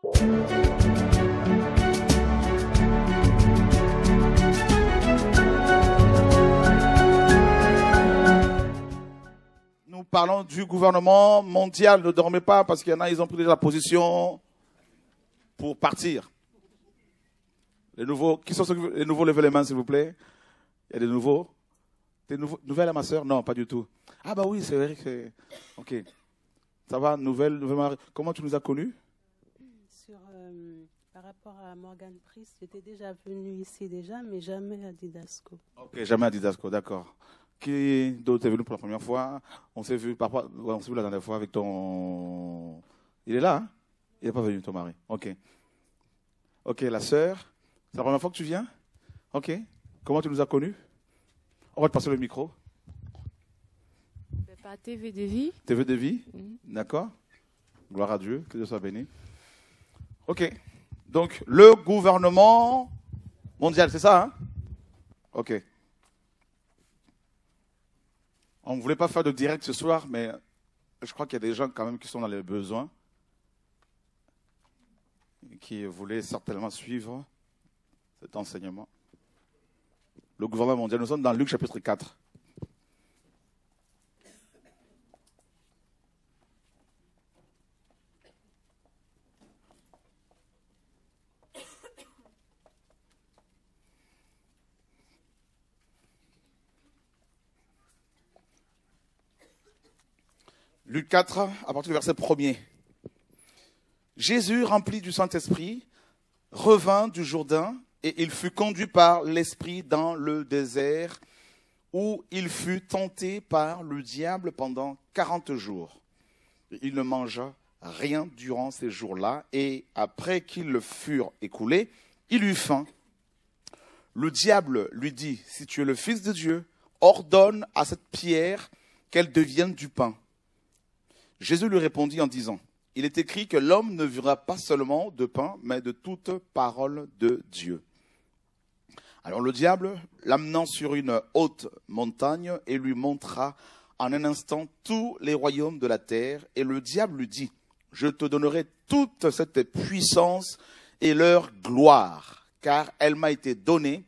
Nous parlons du gouvernement mondial. Ne dormez pas parce qu'il y en a, ils ont pris déjà la position pour partir. Les nouveaux, qui sont ceux, les nouveaux, levez les mains s'il vous plaît. Il y a des nouveaux. Des nouvelles à ma soeur? Non, pas du tout. Ah bah oui, c'est vrai que... Ok. Ça va, nouvelle Marie. Comment tu nous as connus? Par rapport à Morgan Priest, j'étais déjà venu ici déjà, mais jamais à Didasco. Ok, jamais à Didasco, d'accord. Qui d'autre est venu pour la première fois? On s'est vu la dernière fois avec ton... Il est là, hein? Il n'est pas venu, ton mari. Ok. Ok, la sœur. C'est la première fois que tu viens? Ok. Comment tu nous as connus? On va te passer le micro. Par TV de vie. TV de vie? D'accord. Gloire à Dieu, que Dieu soit béni. Ok. Donc, le gouvernement mondial, c'est ça, hein? Ok. On ne voulait pas faire de direct ce soir, mais je crois qu'il y a des gens quand même qui sont dans les besoins, qui voulaient certainement suivre cet enseignement. Le gouvernement mondial, nous sommes dans Luc chapitre 4. Luc 4, à partir du verset 1er. Jésus, rempli du Saint-Esprit, revint du Jourdain et il fut conduit par l'Esprit dans le désert où il fut tenté par le diable pendant 40 jours. Il ne mangea rien durant ces jours-là et après qu'ils le furent écoulés, il eut faim. Le diable lui dit, « Si tu es le Fils de Dieu, ordonne à cette pierre qu'elle devienne du pain. » Jésus lui répondit en disant, « Il est écrit que l'homme ne vivra pas seulement de pain, mais de toute parole de Dieu. » Alors le diable, l'amenant sur une haute montagne, et lui montra en un instant tous les royaumes de la terre. Et le diable lui dit, « Je te donnerai toute cette puissance et leur gloire, car elle m'a été donnée,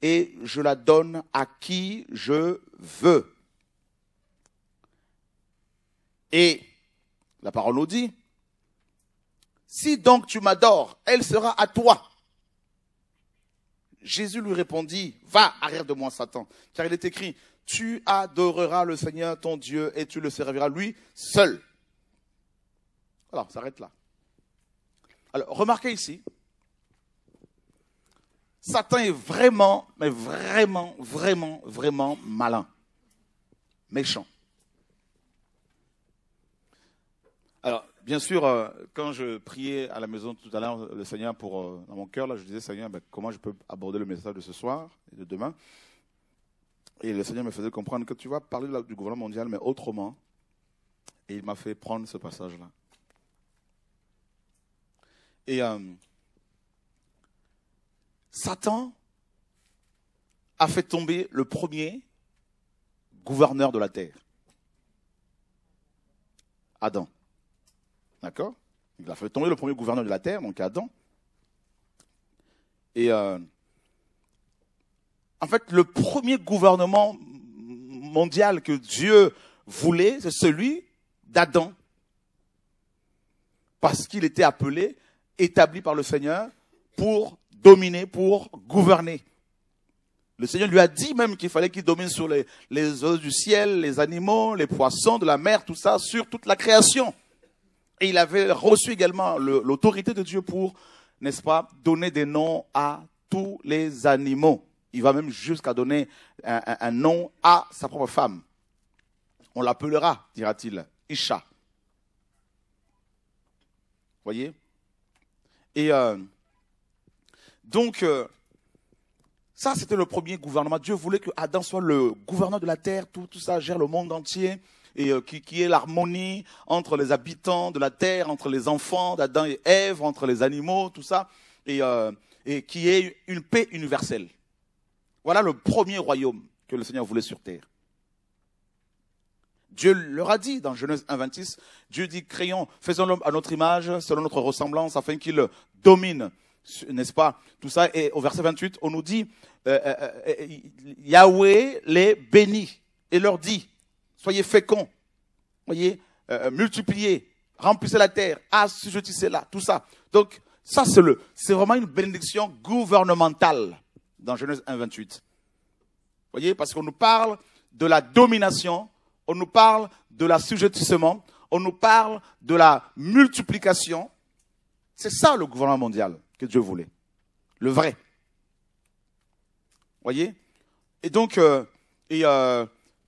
et je la donne à qui je veux. » Et la parole nous dit, « Si donc tu m'adores, elle sera à toi. » Jésus lui répondit, « Va, arrière de moi, Satan, car il est écrit, « Tu adoreras le Seigneur ton Dieu et tu le serviras lui seul. » Alors, ça s'arrête là. Alors, remarquez ici, Satan est vraiment, mais vraiment, vraiment, vraiment malin, méchant. Alors, bien sûr, quand je priais à la maison tout à l'heure, le Seigneur, dans mon cœur, là, je disais, Seigneur, comment je peux aborder le message de ce soir et de demain? Et le Seigneur me faisait comprendre que tu vas parler du gouvernement mondial, mais autrement. Et il m'a fait prendre ce passage-là. Et Satan a fait tomber le premier gouverneur de la terre. Adam. D'accord? Il a fait tomber le premier gouverneur de la terre, donc Adam. Et en fait, le premier gouvernement mondial que Dieu voulait, c'est celui d'Adam. Parce qu'il était appelé, établi par le Seigneur, pour dominer, pour gouverner. Le Seigneur lui a dit même qu'il fallait qu'il domine sur les oiseaux du ciel, les animaux, les poissons de la mer, tout ça, sur toute la création. Et il avait reçu également l'autorité de Dieu pour, n'est-ce pas, donner des noms à tous les animaux. Il va même jusqu'à donner un nom à sa propre femme. On l'appellera, dira-t-il, Isha. Voyez? Et donc, ça c'était le premier gouvernement. Dieu voulait que Adam soit le gouverneur de la terre, tout ça gère le monde entier. Et qui est l'harmonie entre les habitants de la terre, entre les enfants d'Adam et Ève, entre les animaux, tout ça, et qui est une paix universelle. Voilà le premier royaume que le Seigneur voulait sur terre. Dieu leur a dit dans Genèse 1,26, Dieu dit, créons, faisons l'homme à notre image, selon notre ressemblance, afin qu'il domine, n'est-ce pas, tout ça. Et au verset 28, on nous dit, Yahweh les bénit et leur dit, soyez féconds, voyez, multipliez, remplissez la terre, assujettissez-la, tout ça. Donc, ça c'est vraiment une bénédiction gouvernementale dans Genèse 1,28. Voyez, parce qu'on nous parle de la domination, on nous parle de l'assujettissement, on nous parle de la multiplication. C'est ça le gouvernement mondial que Dieu voulait, le vrai. Voyez? Et donc,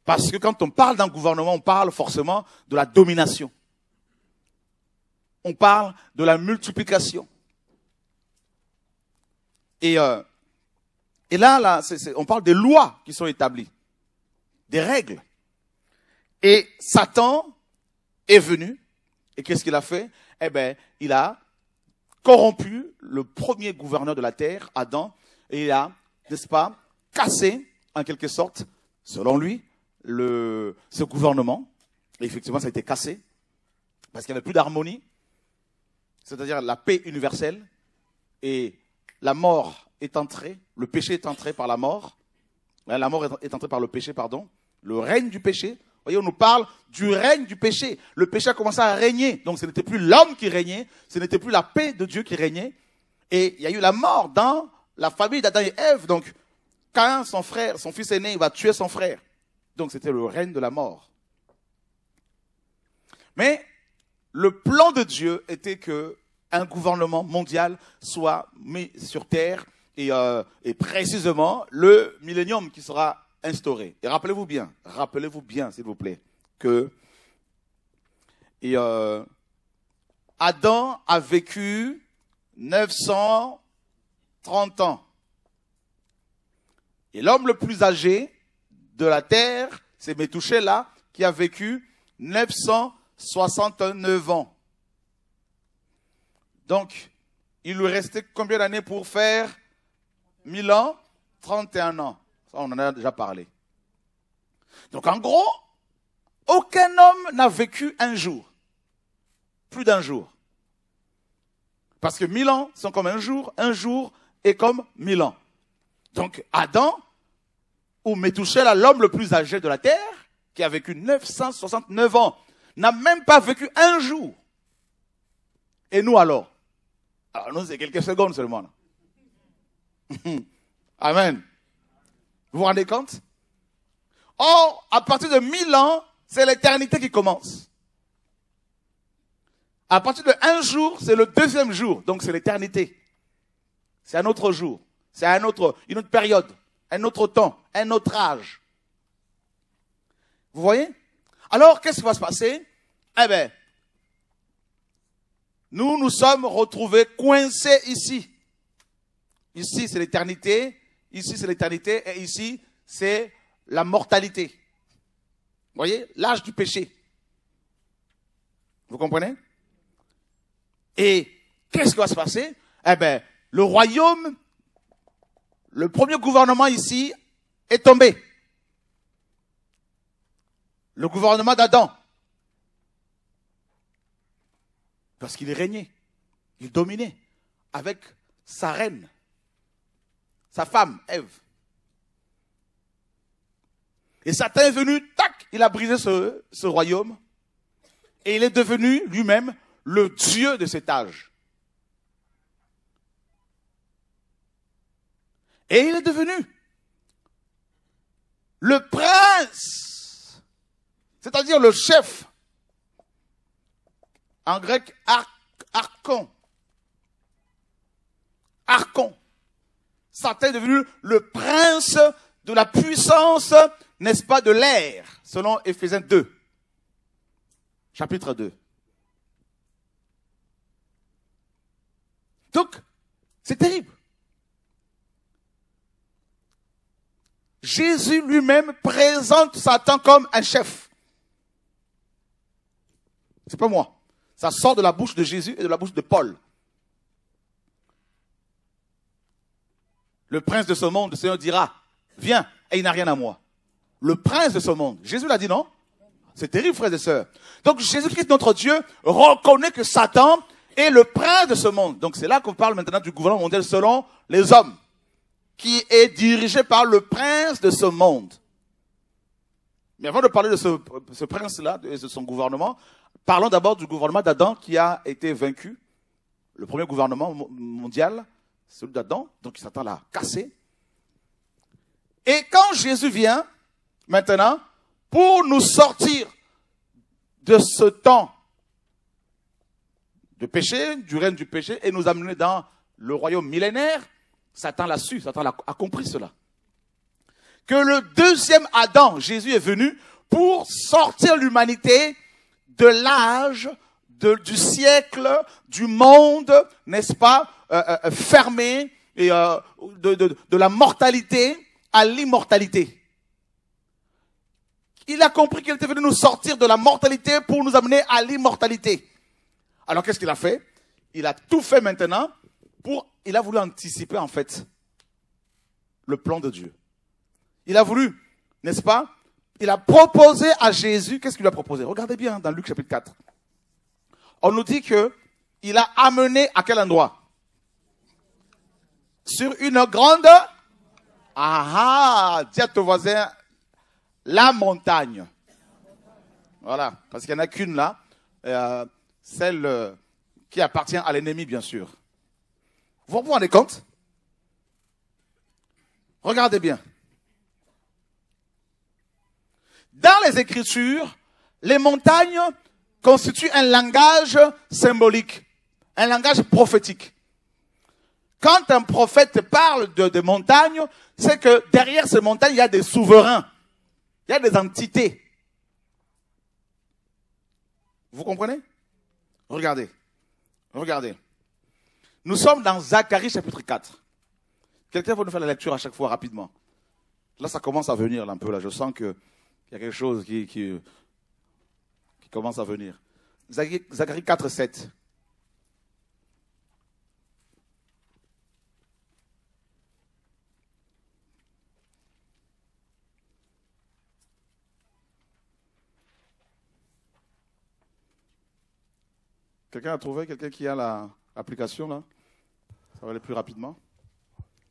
parce que quand on parle d'un gouvernement, on parle forcément de la domination. On parle de la multiplication. Et là, on parle des lois qui sont établies, des règles. Et Satan est venu, et qu'est-ce qu'il a fait? Eh bien, il a corrompu le premier gouverneur de la terre, Adam, et il a, n'est-ce pas, cassé, en quelque sorte, selon lui, ce gouvernement. Et effectivement, ça a été cassé, parce qu'il n'y avait plus d'harmonie, c'est-à-dire la paix universelle, et la mort est entrée, le péché est entré par la mort, la mort est entrée par le péché, pardon, le règne du péché. Vous voyez, on nous parle du règne du péché. Le péché a commencé à régner. Donc, ce n'était plus l'homme qui régnait, ce n'était plus la paix de Dieu qui régnait. Et il y a eu la mort dans la famille d'Adam et Ève. Donc, quand son fils aîné, il va tuer son frère. Donc, c'était le règne de la mort. Mais, le plan de Dieu était que un gouvernement mondial soit mis sur terre et précisément le millénium qui sera instauré. Et rappelez-vous bien, s'il vous plaît, que Adam a vécu 930 ans. Et l'homme le plus âgé de la terre, c'est Métouchéla, qui a vécu 969 ans. Donc, il lui restait combien d'années pour faire 1000 ans? 31 ans. Ça, on en a déjà parlé. Donc, en gros, aucun homme n'a vécu un jour. Plus d'un jour. Parce que 1000 ans sont comme un jour est comme 1000 ans. Donc, Adam, ou Métouchéla, l'homme le plus âgé de la terre, qui a vécu 969 ans, n'a même pas vécu un jour. Et nous alors? Alors nous, c'est quelques secondes seulement. Là. Amen. Vous vous rendez compte? Or, à partir de 1000 ans, c'est l'éternité qui commence. À partir de un jour, c'est le deuxième jour. Donc c'est l'éternité. C'est un autre jour. C'est une autre période. Un autre temps. Un autre âge. Vous voyez? Alors, qu'est-ce qui va se passer? Eh bien, nous sommes retrouvés coincés ici. Ici, c'est l'éternité. Ici, c'est l'éternité. Et ici, c'est la mortalité. Vous voyez? L'âge du péché. Vous comprenez? Et qu'est-ce qui va se passer? Eh bien, le royaume, le premier gouvernement ici est tombé. Le gouvernement d'Adam. Parce qu'il régnait, il dominait avec sa reine, sa femme, Ève. Et Satan est venu, tac, il a brisé ce royaume. Et il est devenu lui-même le Dieu de cet âge. Et il est devenu le prince, c'est-à-dire le chef. En grec, archon. Archon. Satan est devenu le prince de la puissance, n'est-ce pas, de l'air, selon Éphésiens 2. Chapitre 2. Donc, c'est terrible. Jésus lui-même présente Satan comme un chef. C'est pas moi. Ça sort de la bouche de Jésus et de la bouche de Paul. Le prince de ce monde, le Seigneur dira, viens, et il n'a rien à moi. Le prince de ce monde. Jésus l'a dit, non? C'est terrible, frères et sœurs. Donc Jésus-Christ, notre Dieu, reconnaît que Satan est le prince de ce monde. Donc c'est là qu'on parle maintenant du gouvernement mondial selon les hommes, qui est dirigé par le prince de ce monde. Mais avant de parler de ce prince-là et de son gouvernement, parlons d'abord du gouvernement d'Adam qui a été vaincu. Le premier gouvernement mondial, celui d'Adam, donc Satan l'a cassé. Et quand Jésus vient, maintenant, pour nous sortir de ce temps de péché, du règne du péché, et nous amener dans le royaume millénaire, Satan l'a su, Satan a compris cela. Que le deuxième Adam, Jésus, est venu pour sortir l'humanité de l'âge, du siècle, du monde, n'est-ce pas, fermé, et de la mortalité à l'immortalité. Il a compris qu'il était venu nous sortir de la mortalité pour nous amener à l'immortalité. Alors qu'est-ce qu'il a fait? Il a tout fait maintenant il a voulu anticiper en fait le plan de Dieu. Il a voulu, n'est-ce pas? Il a proposé à Jésus, qu'est-ce qu'il lui a proposé? Regardez bien dans Luc chapitre 4. On nous dit que il a amené à quel endroit? Sur une grande, dis à ton voisin, la montagne. Voilà, parce qu'il n'y en a qu'une là, celle qui appartient à l'ennemi bien sûr. Vous vous rendez compte? Regardez bien. Dans les Écritures, les montagnes constituent un langage symbolique, un langage prophétique. Quand un prophète parle de montagnes, c'est que derrière ces montagnes, il y a des souverains, il y a des entités. Vous comprenez? Regardez. Nous sommes dans Zacharie chapitre 4. Quelqu'un va nous faire la lecture à chaque fois rapidement. Là, ça commence à venir là, un peu. Là, je sens qu'il y a quelque chose qui commence à venir. Zacharie 4, 7. Quelqu'un a trouvé? Quelqu'un qui a l'application là? Ça va aller plus rapidement.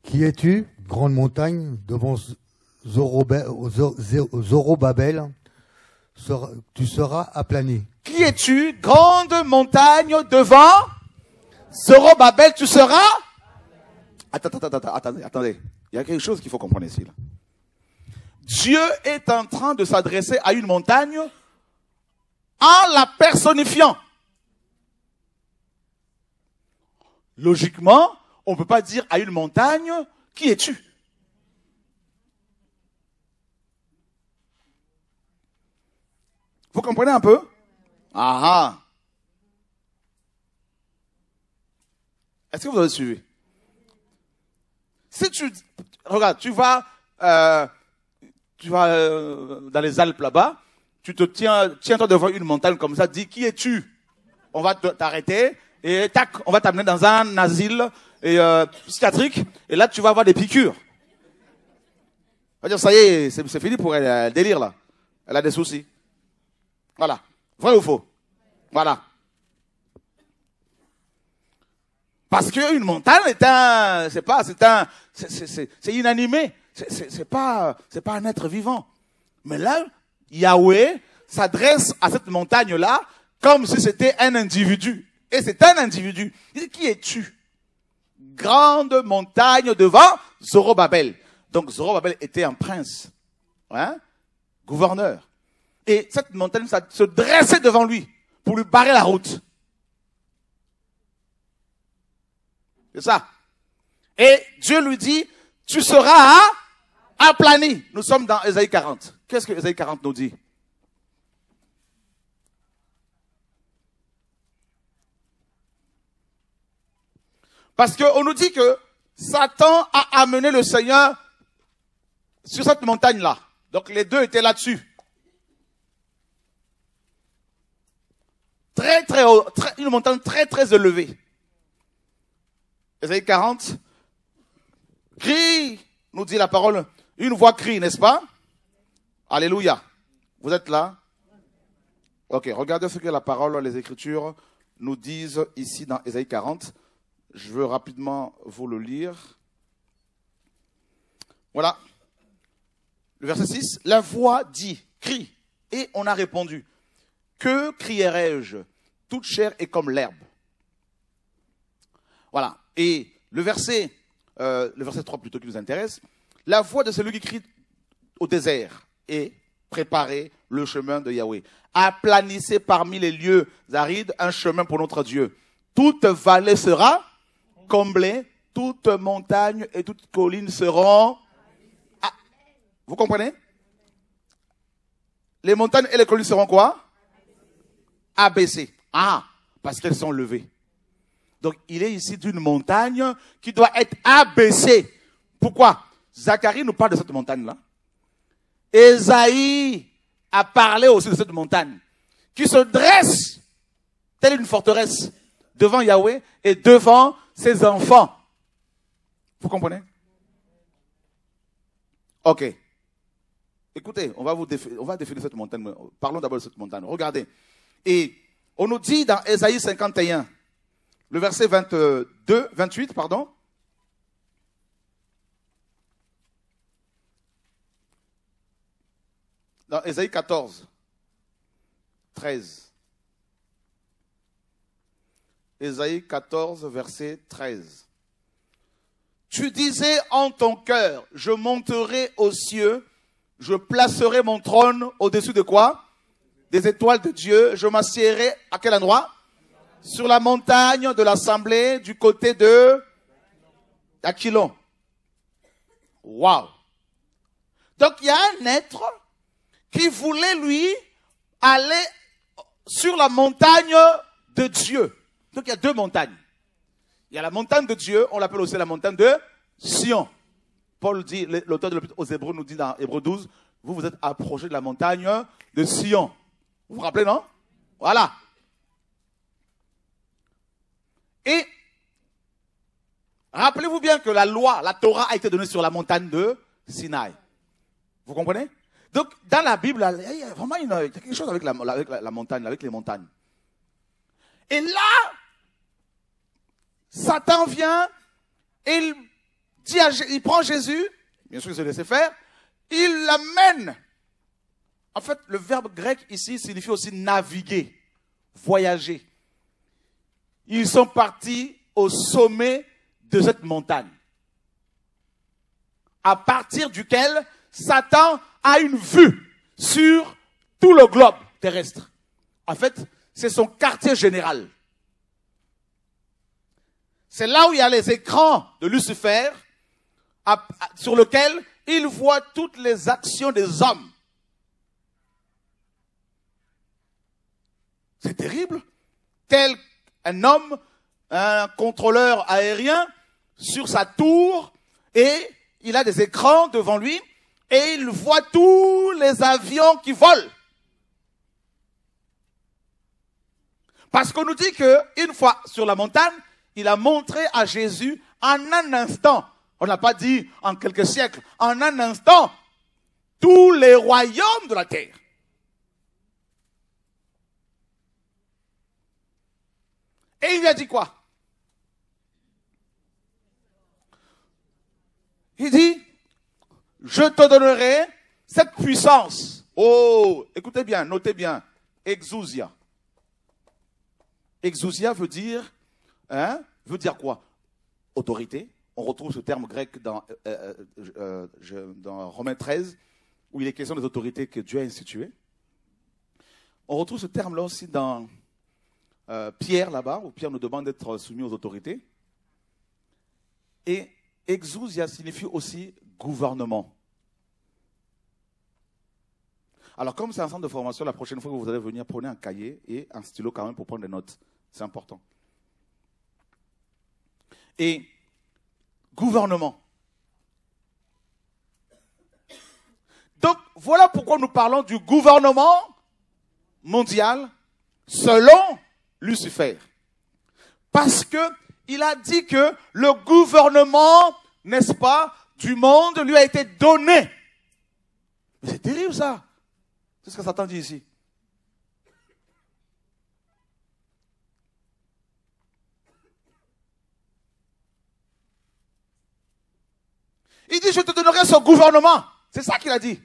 Qui es-tu, grande montagne, devant Zorobabel, tu seras aplani. Qui es-tu, grande montagne, devant Zorobabel, tu seras? Attendez. Il y a quelque chose qu'il faut comprendre ici. Là. Dieu est en train de s'adresser à une montagne en la personnifiant. Logiquement, on ne peut pas dire à une montagne, qui es-tu? Vous comprenez un peu? Est-ce que vous avez suivi? Si regarde, tu vas dans les Alpes là-bas, tiens-toi devant une montagne comme ça, dis, qui es-tu? On va t'arrêter. Et tac, on va t'amener dans un asile psychiatrique, et là tu vas avoir des piqûres. On va dire, ça y est, c'est fini pour elle, elle délire là. Elle a des soucis. Voilà. Vrai ou faux? Voilà. Parce qu'une montagne c'est inanimé. C'est pas un être vivant. Mais là, Yahweh s'adresse à cette montagne-là comme si c'était un individu. Et c'est un individu. Il dit, qui es-tu? Grande montagne devant Zorobabel. Donc Zorobabel était un prince, gouverneur. Et cette montagne se dressait devant lui pour lui barrer la route. C'est ça. Et Dieu lui dit, tu seras aplani. Nous sommes dans Ésaïe 40. Qu'est-ce que Ésaïe 40 nous dit? Parce qu'on nous dit que Satan a amené le Seigneur sur cette montagne-là. Donc les deux étaient là-dessus. Très, très haut, une montagne très, très élevée. Ésaïe 40. Crie, nous dit la parole. Une voix crie, n'est-ce pas? Alléluia. Vous êtes là? Ok, regardez ce que la parole, les Écritures nous disent ici dans Ésaïe 40. Je veux rapidement vous le lire. Voilà. Le verset 6. La voix dit, crie. Et on a répondu. Que crierai-je? Toute chair est comme l'herbe. Voilà. Et le verset 3 plutôt qui nous intéresse. La voix de celui qui crie au désert et préparez le chemin de Yahweh. Aplanissez parmi les lieux arides un chemin pour notre Dieu. Toute vallée sera comblée, toute montagne et toute colline seront... Ah, vous comprenez? Les montagnes et les collines seront quoi? Abaissées. Ah, parce qu'elles sont levées. Donc, il est ici d'une montagne qui doit être abaissée. Pourquoi? Zacharie nous parle de cette montagne-là. Ésaïe a parlé aussi de cette montagne qui se dresse telle une forteresse devant Yahweh et devant ses enfants. Vous comprenez? Ok. Écoutez, on va définir cette montagne. Parlons d'abord de cette montagne. Regardez. Et on nous dit dans Ésaïe 51, le verset 28, pardon. Dans Ésaïe 14, 13. Ésaïe 14, verset 13. Tu disais en ton cœur, je monterai aux cieux, je placerai mon trône au-dessus de quoi? Des étoiles de Dieu. Je m'assiérai à quel endroit? Sur la montagne de l'assemblée du côté de Aquilon. Waouh! Donc il y a un être qui voulait lui aller sur la montagne de Dieu. Donc il y a deux montagnes. Il y a la montagne de Dieu, on l'appelle aussi la montagne de Sion. Paul dit, l'auteur de l'Épître aux Hébreux nous dit dans Hébreux 12, vous vous êtes approchés de la montagne de Sion. Vous vous rappelez, non? Voilà. Et rappelez-vous bien que la loi, la Torah a été donnée sur la montagne de Sinaï. Vous comprenez? Donc, dans la Bible, il y a vraiment quelque chose avec la montagne, avec les montagnes. Et là, Satan vient, et il prend Jésus, bien sûr il se laissait faire, il l'amène. En fait, le verbe grec ici signifie aussi naviguer, voyager. Ils sont partis au sommet de cette montagne, à partir duquel Satan a une vue sur tout le globe terrestre. En fait, c'est son quartier général. C'est là où il y a les écrans de Lucifer, sur lesquels il voit toutes les actions des hommes. C'est terrible. Tel un homme, un contrôleur aérien, sur sa tour, et il a des écrans devant lui, et il voit tous les avions qui volent. Parce qu'on nous dit qu'une fois sur la montagne, il a montré à Jésus en un instant, on n'a pas dit en quelques siècles, en un instant, tous les royaumes de la terre. Et il lui a dit quoi? Il dit, je te donnerai cette puissance. Oh, écoutez bien, notez bien, exousia. Exousia veut dire quoi? Autorité. On retrouve ce terme grec dans Romains 13, où il est question des autorités que Dieu a instituées. On retrouve ce terme-là aussi dans Pierre, là-bas, où Pierre nous demande d'être soumis aux autorités. Et exousia signifie aussi gouvernement. Alors, comme c'est un centre de formation, la prochaine fois que vous allez venir, prenez un cahier et un stylo quand même pour prendre des notes. C'est important. Et gouvernement. Donc, voilà pourquoi nous parlons du gouvernement mondial selon Lucifer. Parce que il a dit que le gouvernement, n'est-ce pas, du monde lui a été donné. Mais c'est terrible ça. C'est ce que Satan dit ici. Il dit, je te donnerai ce gouvernement. C'est ça qu'il a dit.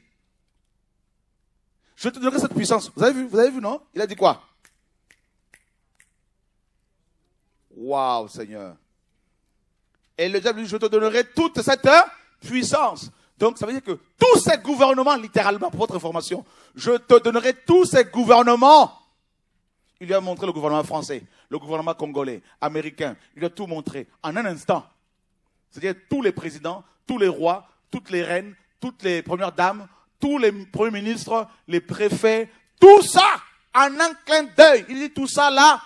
Je te donnerai cette puissance. Vous avez vu, non? Il a dit quoi? Waouh, Seigneur. Et le diable dit, je te donnerai toute cette puissance. Donc, ça veut dire que tous ces gouvernements, littéralement, pour votre information, je te donnerai tous ces gouvernements. Il lui a montré le gouvernement français, le gouvernement congolais, américain. Il lui a tout montré en un instant. C'est-à-dire tous les présidents, tous les rois, toutes les reines, toutes les premières dames, tous les premiers ministres, les préfets, tout ça en un clin d'œil. Il dit tout ça là,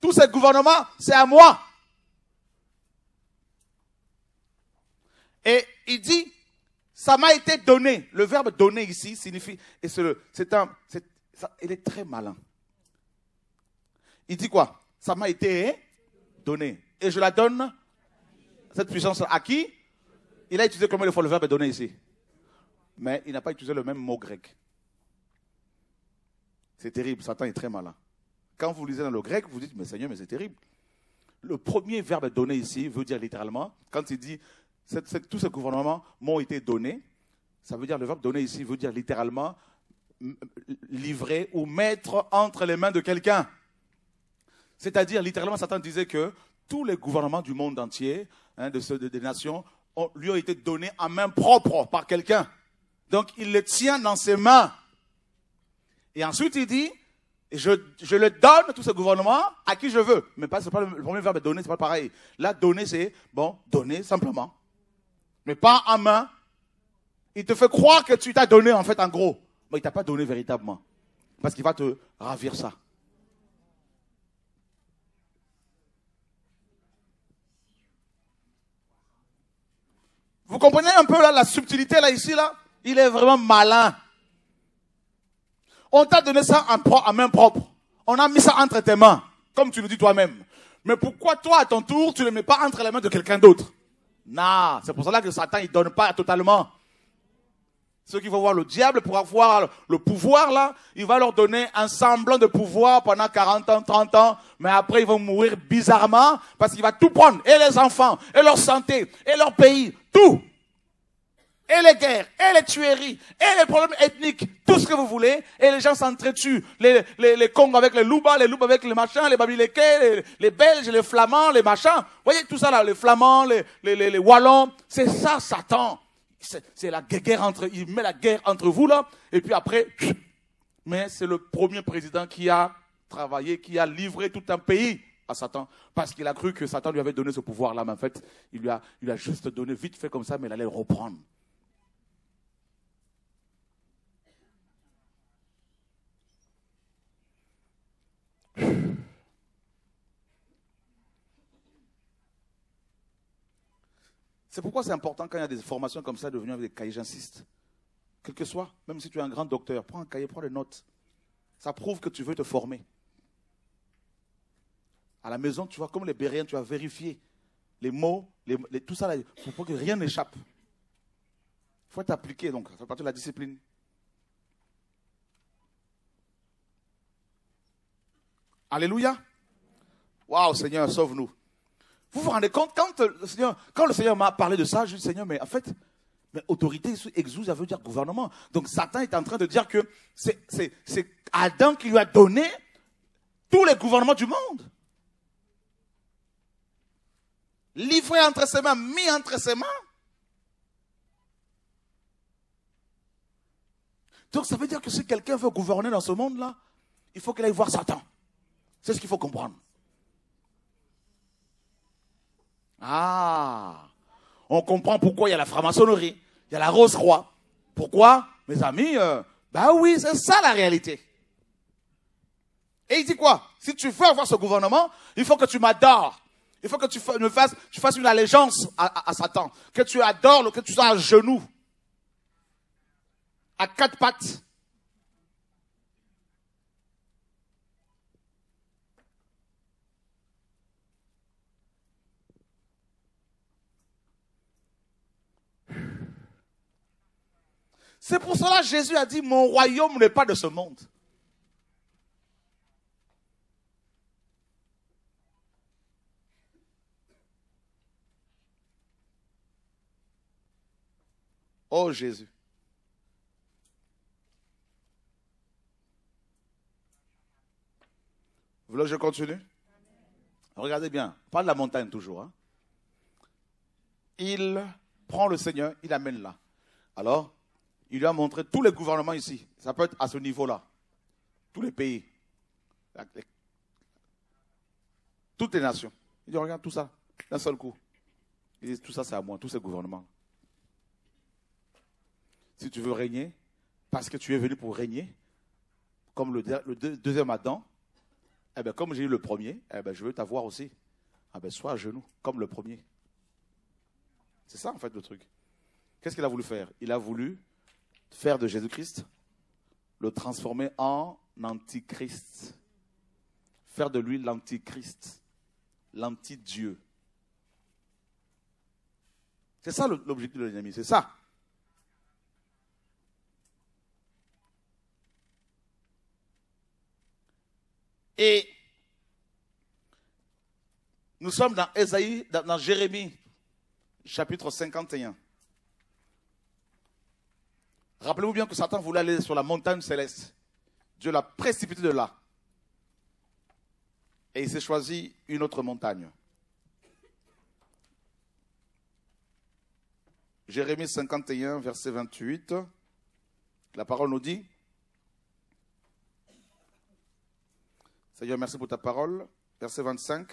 tous ces gouvernements, c'est à moi. Et il dit, ça m'a été donné. Le verbe donner ici signifie, et il est très malin. Il dit quoi? Ça m'a été donné. Et je la donne, cette puissance à qui? Il a utilisé combien de fois le verbe donner ici? Mais il n'a pas utilisé le même mot grec. C'est terrible, Satan est très malin. Quand vous lisez dans le grec, vous dites, mais Seigneur, mais c'est terrible. Le premier verbe donner ici veut dire littéralement, quand il dit, tous ces gouvernements m'ont été donnés, ça veut dire, le verbe donner ici veut dire littéralement, livrer ou mettre entre les mains de quelqu'un. C'est-à-dire, littéralement, Satan disait que tous les gouvernements du monde entier, des nations, lui ont été donnés en main propre par quelqu'un. Donc, il le tient dans ses mains. Et ensuite, il dit, je le donne, tous ces gouvernements, à qui je veux. Mais c'est pas le premier verbe donner, c'est pas pareil. Là, donner, c'est, donner simplement. Mais pas en main. Il te fait croire que tu t'as donné, en fait, en gros. Mais il t'a pas donné véritablement. Parce qu'il va te ravir ça. Vous comprenez un peu là, la subtilité là, ici, là? Il est vraiment malin. On t'a donné ça en main propre. On a mis ça entre tes mains, comme tu le dis toi-même. Mais pourquoi toi, à ton tour, tu ne le mets pas entre les mains de quelqu'un d'autre? Non, c'est pour cela que Satan, il ne donne pas totalement. Ceux qui vont voir le diable pour avoir le pouvoir là, il va leur donner un semblant de pouvoir pendant 40 ans, 30 ans, mais après ils vont mourir bizarrement parce qu'il va tout prendre, et les enfants, et leur santé, et leur pays, tout. Et les guerres, et les tueries, et les problèmes ethniques, tout ce que vous voulez, et les gens s'entretuent, les Congos avec les Louba avec les machins, les Babilekés, les Belges, les Flamands, les machins. Vous voyez tout ça là, les Flamands, les Wallons, c'est ça Satan. C'est la guerre il met la guerre entre vous là, et puis après, mais c'est le premier président qui a travaillé, qui a livré tout un pays à Satan, parce qu'il a cru que Satan lui avait donné ce pouvoir là, mais en fait, il lui a juste donné vite fait comme ça, mais il allait le reprendre. C'est pourquoi c'est important quand il y a des formations comme ça de venir avec des cahiers, j'insiste. Quel que soit, même si tu es un grand docteur, prends un cahier, prends des notes. Ça prouve que tu veux te former. À la maison, tu vois, comme les Béréens, tu vas vérifier les mots, tout ça, il ne faut pas que rien n'échappe. Il faut être appliqué, donc, ça fait partie de la discipline. Alléluia. Waouh, Seigneur, sauve-nous. Vous vous rendez compte, quand le Seigneur m'a parlé de ça, je dis, Seigneur, mais en fait, autorité, exousia, ça veut dire gouvernement. Donc Satan est en train de dire que c'est Adam qui lui a donné tous les gouvernements du monde. Livré entre ses mains, mis entre ses mains. Donc ça veut dire que si quelqu'un veut gouverner dans ce monde-là, il faut qu'il aille voir Satan. C'est ce qu'il faut comprendre. Ah, on comprend pourquoi il y a la franc-maçonnerie, il y a la Rose-Croix. Pourquoi, mes amis? Ben oui, c'est ça la réalité. Et il dit quoi? Si tu veux avoir ce gouvernement, il faut que tu m'adores. Il faut que tu fasses une allégeance à Satan. Que tu adores, que tu sois à genoux. À quatre pattes. C'est pour cela que Jésus a dit, mon royaume n'est pas de ce monde. Oh Jésus. Vous voulez que je continue? Regardez bien. On parle de la montagne toujours. Hein. Il prend le Seigneur, il l'amène là. Alors, il lui a montré tous les gouvernements ici. Ça peut être à ce niveau-là. Tous les pays. Toutes les nations. Il dit, regarde tout ça, d'un seul coup. Il dit, tout ça c'est à moi, tous ces gouvernements. Si tu veux régner, parce que tu es venu pour régner, comme le deuxième Adam, eh bien, comme j'ai eu le premier, eh bien, je veux t'avoir aussi. Ah ben, sois à genoux, comme le premier. C'est ça en fait le truc. Qu'est-ce qu'il a voulu faire? Il a voulu faire de Jésus-Christ, le transformer en antichrist. Faire de lui l'antichrist, l'anti-Dieu. C'est ça l'objectif de l'ennemi, c'est ça. Et nous sommes dans Ésaïe, dans Jérémie, chapitre 51. Rappelez-vous bien que Satan voulait aller sur la montagne céleste. Dieu l'a précipité de là. Et il s'est choisi une autre montagne. Jérémie 51, verset 28. La parole nous dit, Seigneur, merci pour ta parole. Verset 25.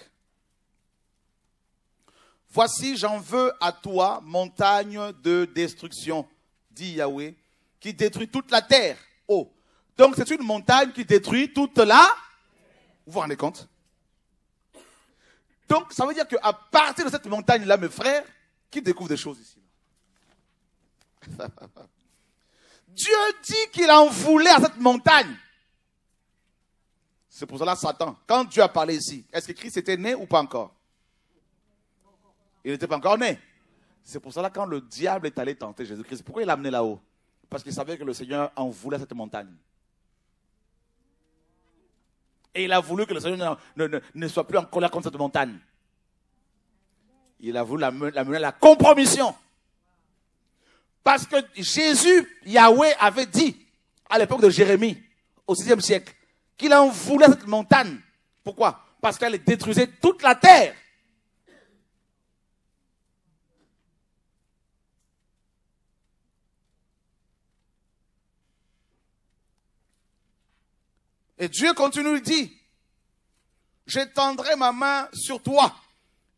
Voici, j'en veux à toi, montagne de destruction, dit Yahweh, qui détruit toute la terre. Oh, donc c'est une montagne qui détruit toute la... Vous vous rendez compte? Donc ça veut dire qu'à partir de cette montagne-là, mes frères, qui découvre des choses ici? Dieu dit qu'il en voulait à cette montagne. C'est pour cela Satan, quand Dieu a parlé ici, est-ce que Christ était né ou pas encore? Il n'était pas encore né. C'est pour cela quand le diable est allé tenter Jésus-Christ, pourquoi il l'a amené là-haut? Parce qu'il savait que le Seigneur en voulait cette montagne. Et il a voulu que le Seigneur ne soit plus en colère contre cette montagne. Il a voulu l'amener à la compromission. Parce que Jésus, Yahweh avait dit, à l'époque de Jérémie, au 6e siècle, qu'il en voulait cette montagne. Pourquoi? Parce qu'elle détruisait toute la terre. Et Dieu continue, il dit, j'étendrai ma main sur toi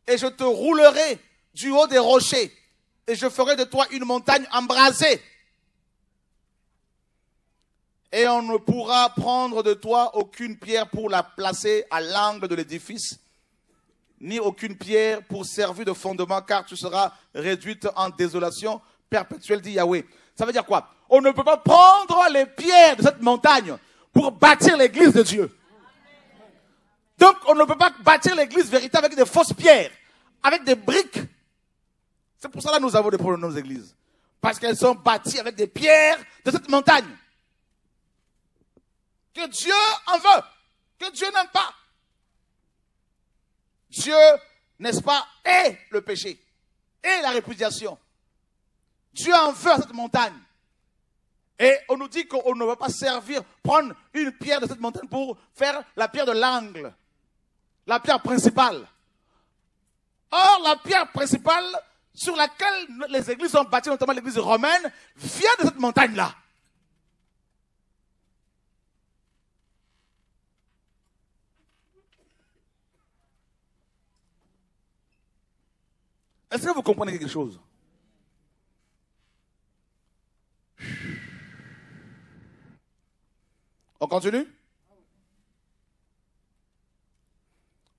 et je te roulerai du haut des rochers et je ferai de toi une montagne embrasée. Et on ne pourra prendre de toi aucune pierre pour la placer à l'angle de l'édifice, ni aucune pierre pour servir de fondement, car tu seras réduite en désolation perpétuelle, dit Yahweh. Ça veut dire quoi? On ne peut pas prendre les pierres de cette montagne pour bâtir l'église de Dieu. Donc, on ne peut pas bâtir l'église véritable avec des fausses pierres, avec des briques. C'est pour ça que nous avons des problèmes dans nos églises. Parce qu'elles sont bâties avec des pierres de cette montagne. Que Dieu en veut, que Dieu n'aime pas. Dieu, n'est-ce pas, est le péché, est la répudiation. Dieu en veut à cette montagne. Et on nous dit qu'on ne va pas servir, prendre une pierre de cette montagne pour faire la pierre de l'angle, la pierre principale. Or, la pierre principale sur laquelle les églises sont bâties, notamment l'église romaine, vient de cette montagne-là. Est-ce que vous comprenez quelque chose? On continue?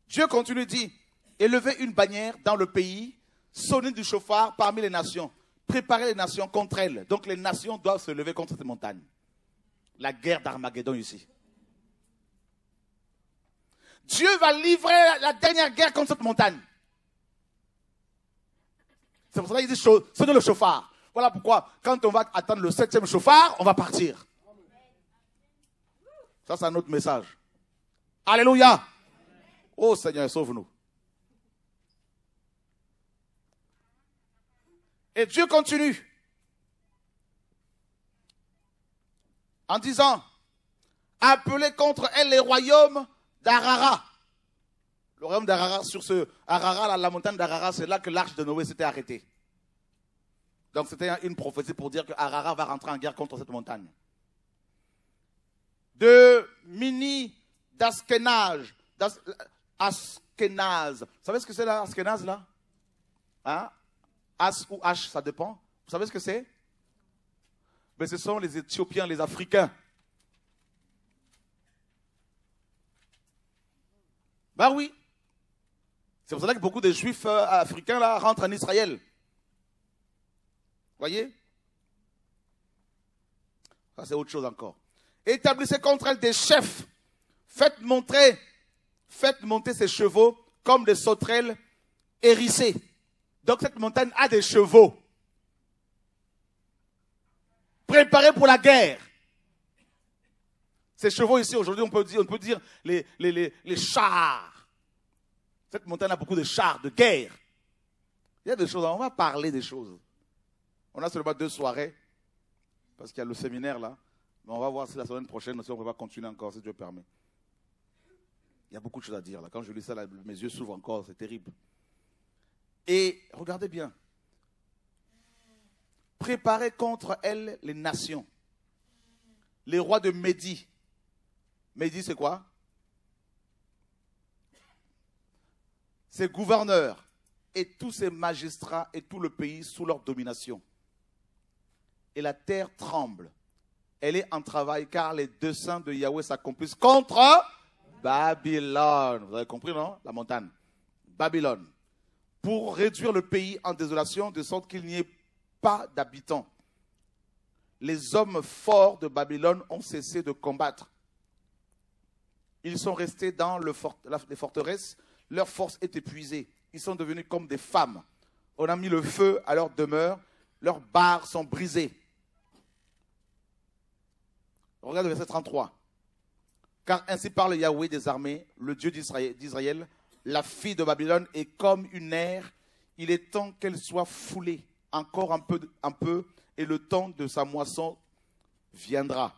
Dieu continue, dit, élevez une bannière dans le pays, sonnez du chauffard parmi les nations, préparez les nations contre elles. Donc les nations doivent se lever contre cette montagne. La guerre d'Armageddon ici. Dieu va livrer la dernière guerre contre cette montagne. C'est pour ça qu'il dit sonnez le chauffard. Voilà pourquoi, quand on va attendre le 7e chauffard, on va partir. Ça, c'est un autre message. Alléluia. Oh Seigneur, sauve-nous. Et Dieu continue. en disant, appelez contre elle les royaumes d'Arara. Le royaume d'Arara, sur ce Arara, la montagne d'Arara, c'est là que l'arche de Noé s'était arrêtée. Donc c'était une prophétie pour dire que Arara va rentrer en guerre contre cette montagne. De Mini d'Askenaz. Askenaz. Vous savez ce que c'est là, Askenaz là? Hein? As ou H, ça dépend. Vous savez ce que c'est? Mais ce sont les Éthiopiens, les Africains. Ben oui. C'est pour cela que beaucoup de Juifs africains là rentrent en Israël. Voyez? Ça c'est autre chose encore. Établissez contre elle des chefs. Faites monter ces chevaux comme des sauterelles hérissées. Donc cette montagne a des chevaux. Préparés pour la guerre. Ces chevaux ici, aujourd'hui, on peut dire les chars. Cette montagne a beaucoup de chars, de guerre. Il y a des choses, on va parler des choses. On a seulement 2 soirées, parce qu'il y a le séminaire là. Mais on va voir si la semaine prochaine, si on ne peut pas continuer encore, si Dieu permet. Il y a beaucoup de choses à dire là. Quand je lis ça, là, mes yeux s'ouvrent encore, c'est terrible. Et regardez bien. Préparez contre elle les nations. Les rois de Médie. Médie, c'est quoi? Ses gouverneurs et tous ses magistrats et tout le pays sous leur domination. Et la terre tremble. Elle est en travail car les desseins de Yahweh s'accomplissent contre Babylone. Vous avez compris, non? La montagne. Babylone. Pour réduire le pays en désolation, de sorte qu'il n'y ait pas d'habitants. Les hommes forts de Babylone ont cessé de combattre. Ils sont restés dans les forteresses. Leur force est épuisée. Ils sont devenus comme des femmes. On a mis le feu à leur demeure. Leurs barres sont brisées. Regarde le verset 33. Car ainsi parle Yahweh des armées, le Dieu d'Israël. La fille de Babylone est comme une aire. Il est temps qu'elle soit foulée. Encore un peu, et le temps de sa moisson viendra.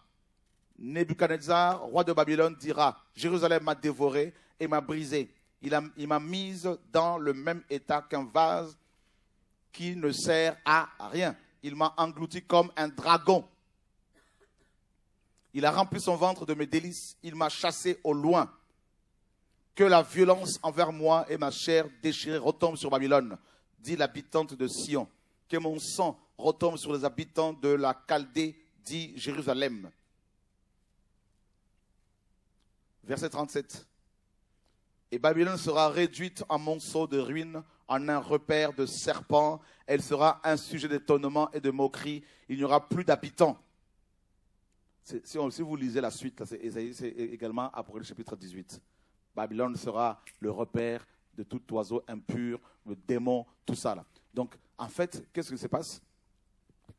Nebuchadnezzar, roi de Babylone, dira, Jérusalem m'a dévoré et m'a brisé. Il m'a mise dans le même état qu'un vase qui ne sert à rien. Il m'a englouti comme un dragon. Il a rempli son ventre de mes délices. Il m'a chassé au loin. Que la violence envers moi et ma chair déchirée retombe sur Babylone, dit l'habitante de Sion. Que mon sang retombe sur les habitants de la Chaldée, dit Jérusalem. Verset 37. Et Babylone sera réduite en monceau de ruines, en un repère de serpents. Elle sera un sujet d'étonnement et de moquerie. Il n'y aura plus d'habitants. Si vous lisez la suite, c'est également après le chapitre 18. Babylone sera le repère de tout oiseau impur, le démon, tout ça là. Donc, en fait, qu'est-ce qui se passe?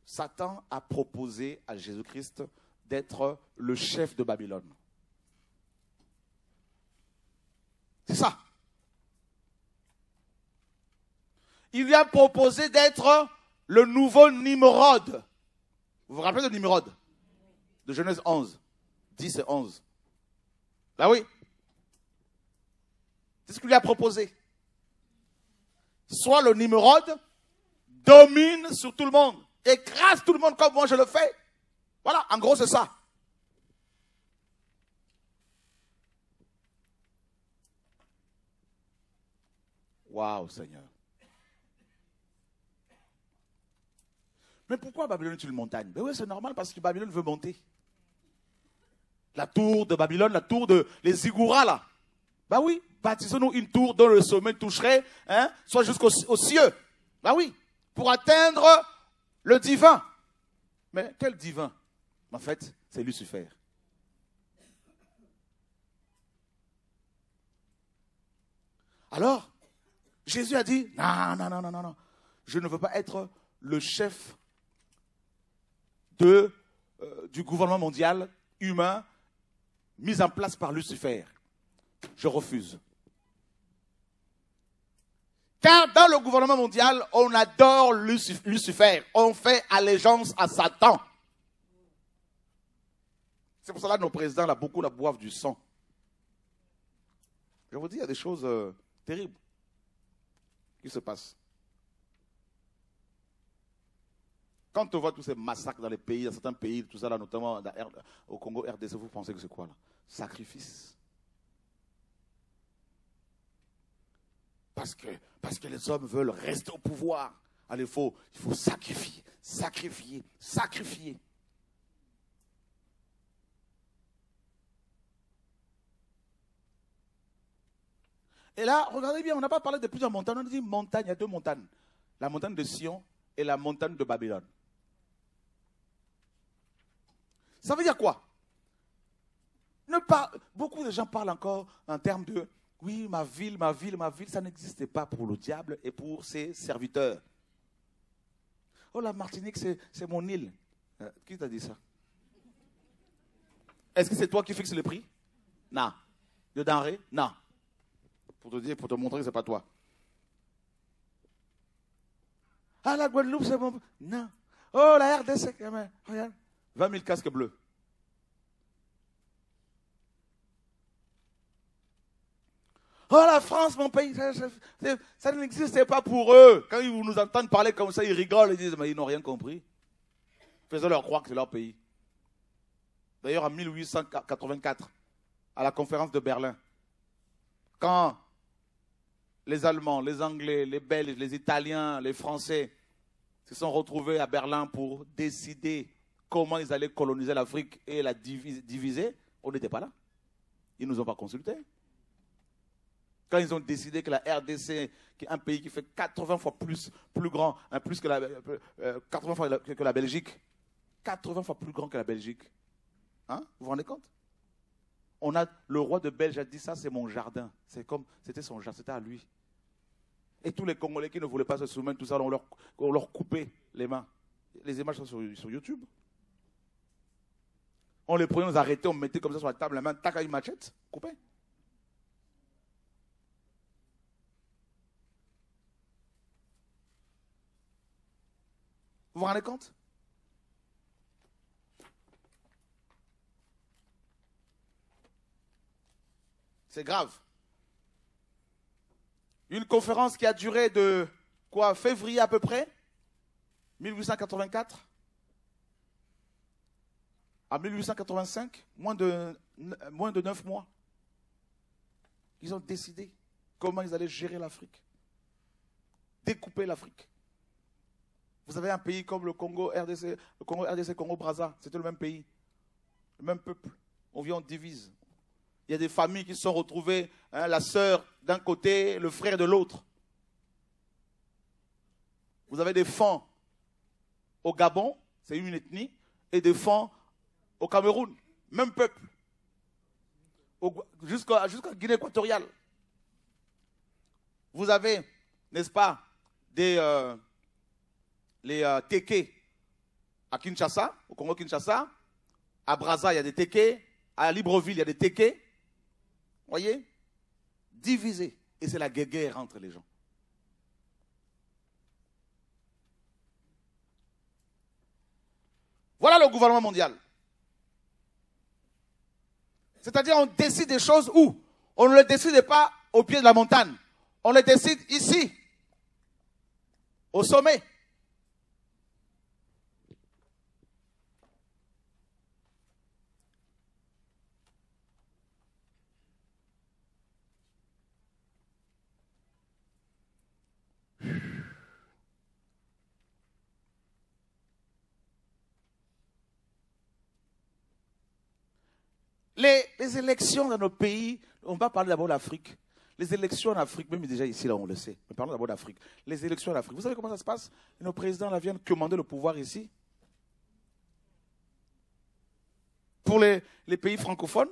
Satan a proposé à Jésus-Christ d'être le chef de Babylone. C'est ça. Il lui a proposé d'être le nouveau Nimrod. Vous vous rappelez de Nimrod? De Genèse 11, 10 et 11. Là oui. C'est ce qu'il lui a proposé. Soit le Nimrod, domine sur tout le monde, écrase tout le monde comme moi je le fais. Voilà, en gros c'est ça. Waouh, Seigneur. Mais pourquoi Babylone est une montagne? Ben oui, c'est normal parce que Babylone veut monter. La tour de Babylone, la tour de les Zigouras là. Ben oui, bâtissons-nous une tour dont le sommet toucherait, soit jusqu'aux cieux. Ben oui, pour atteindre le divin. Mais quel divin? En fait, c'est Lucifer. Alors, Jésus a dit, non, je ne veux pas être le chef du gouvernement mondial humain mis en place par Lucifer. Je refuse. Car dans le gouvernement mondial, on adore Lucifer. On fait allégeance à Satan. C'est pour cela que nos présidents, là, beaucoup la boivent du sang. Je vous dis, il y a des choses terribles qui se passent. Quand on voit tous ces massacres dans les pays, dans certains pays, tout ça là, notamment au Congo, RDC, vous pensez que c'est quoi là? Sacrifice. Parce que les hommes veulent rester au pouvoir. Alors il faut sacrifier, sacrifier, sacrifier. Et là, regardez bien, on n'a pas parlé de plusieurs montagnes, on a dit montagne, il y a deux montagnes. La montagne de Sion et la montagne de Babylone. Ça veut dire quoi? Beaucoup de gens parlent encore en termes de oui, ma ville, ça n'existait pas pour le diable et pour ses serviteurs. Oh, la Martinique, c'est mon île. Qui t'a dit ça? Est-ce que c'est toi qui fixes le prix? Non. De denrées? Non. Pour te montrer que ce n'est pas toi. Ah, la Guadeloupe, c'est bon. Non. Oh, la RDC, regarde. 20 000 casques bleus. Oh, la France, mon pays, ça n'existait pas pour eux. Quand ils nous entendent parler comme ça, ils rigolent, ils disent, mais ils n'ont rien compris. Faisons-leur croire que c'est leur pays. D'ailleurs, en 1884, à la conférence de Berlin, quand les Allemands, les Anglais, les Belges, les Italiens, les Français se sont retrouvés à Berlin pour décider comment ils allaient coloniser l'Afrique et la diviser, on n'était pas là. Ils ne nous ont pas consultés. Quand ils ont décidé que la RDC, qui est un pays qui fait 80 fois plus grand, plus que 80 fois que la Belgique, 80 fois plus grand que la Belgique. Hein? Vous vous rendez compte? Le roi de Belge a dit ça, c'est mon jardin. C'était son jardin, c'était à lui. Et tous les Congolais qui ne voulaient pas se soumettre, tout ça, on leur coupait les mains. Les images sont sur YouTube. On les prenait, on les arrêtait, on mettait comme ça sur la table, la main, tac, à une machette, coupé. Vous vous rendez compte? C'est grave. Une conférence qui a duré de février à peu près, 1884, à 1885, moins de 9 mois. Ils ont décidé comment ils allaient gérer l'Afrique. Découper l'Afrique. Vous avez un pays comme le Congo RDC, Congo-Brazza, c'était le même pays, le même peuple. On vient, on divise. Il y a des familles qui se sont retrouvées, hein, la sœur d'un côté, le frère de l'autre. Vous avez des Fans au Gabon, c'est une ethnie, et des Fans au Cameroun, même peuple, jusqu'à Guinée équatoriale. Vous avez, n'est-ce pas, les Téké à Kinshasa, au Congo-Kinshasa. À Brazza, il y a des Téké. À Libreville, il y a des Téké. Vous voyez? Divisés. Et c'est la guerre entre les gens. Voilà le gouvernement mondial. C'est-à-dire, on décide des choses où on ne les décide pas au pied de la montagne. On les décide ici, au sommet. Les élections dans nos pays, on va parler d'abord d'Afrique. Les élections en Afrique, même déjà ici, là, on le sait. Mais parlons d'abord d'Afrique. Les élections en Afrique. Vous savez comment ça se passe? Nos présidents là, viennent commander le pouvoir ici. Pour les pays francophones,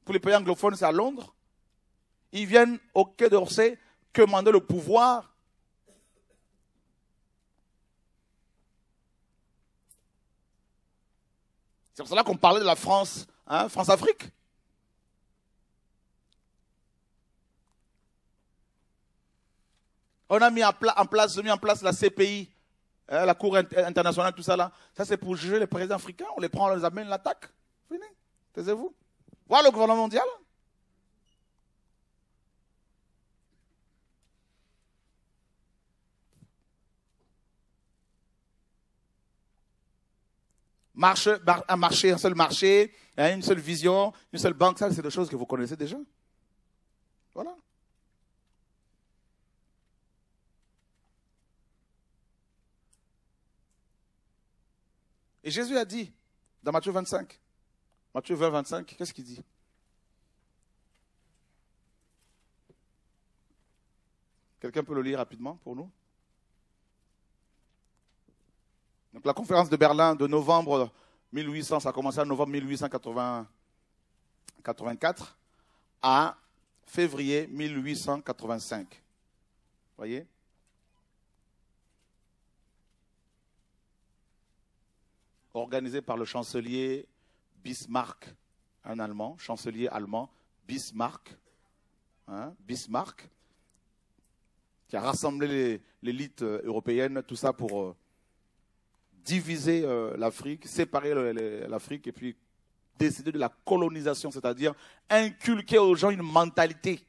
pour les pays anglophones, c'est à Londres. Ils viennent au Quai d'Orsay commander le pouvoir. C'est pour cela qu'on parlait de la France, hein, France-Afrique. On a mis en place la CPI, hein, la Cour internationale, tout ça là. Ça c'est pour juger les présidents africains. On les prend, on les amène, on l'attaque. Fini. Taisez-vous. Voilà le gouvernement mondial. Un marché, un seul marché, une seule vision, une seule banque, ça c'est des choses que vous connaissez déjà. Voilà. Et Jésus a dit, dans Matthieu 25, Matthieu 20, 25, qu'est-ce qu'il dit? Quelqu'un peut le lire rapidement pour nous? Donc la conférence de Berlin de novembre 1800, ça a commencé en novembre 1884 à février 1885. Voyez? Organisé par le chancelier Bismarck, un Allemand, chancelier allemand Bismarck, Bismarck, qui a rassemblé l'élite européenne, tout ça pour diviser l'Afrique, séparer l'Afrique et puis décider de la colonisation, c'est-à-dire inculquer aux gens une mentalité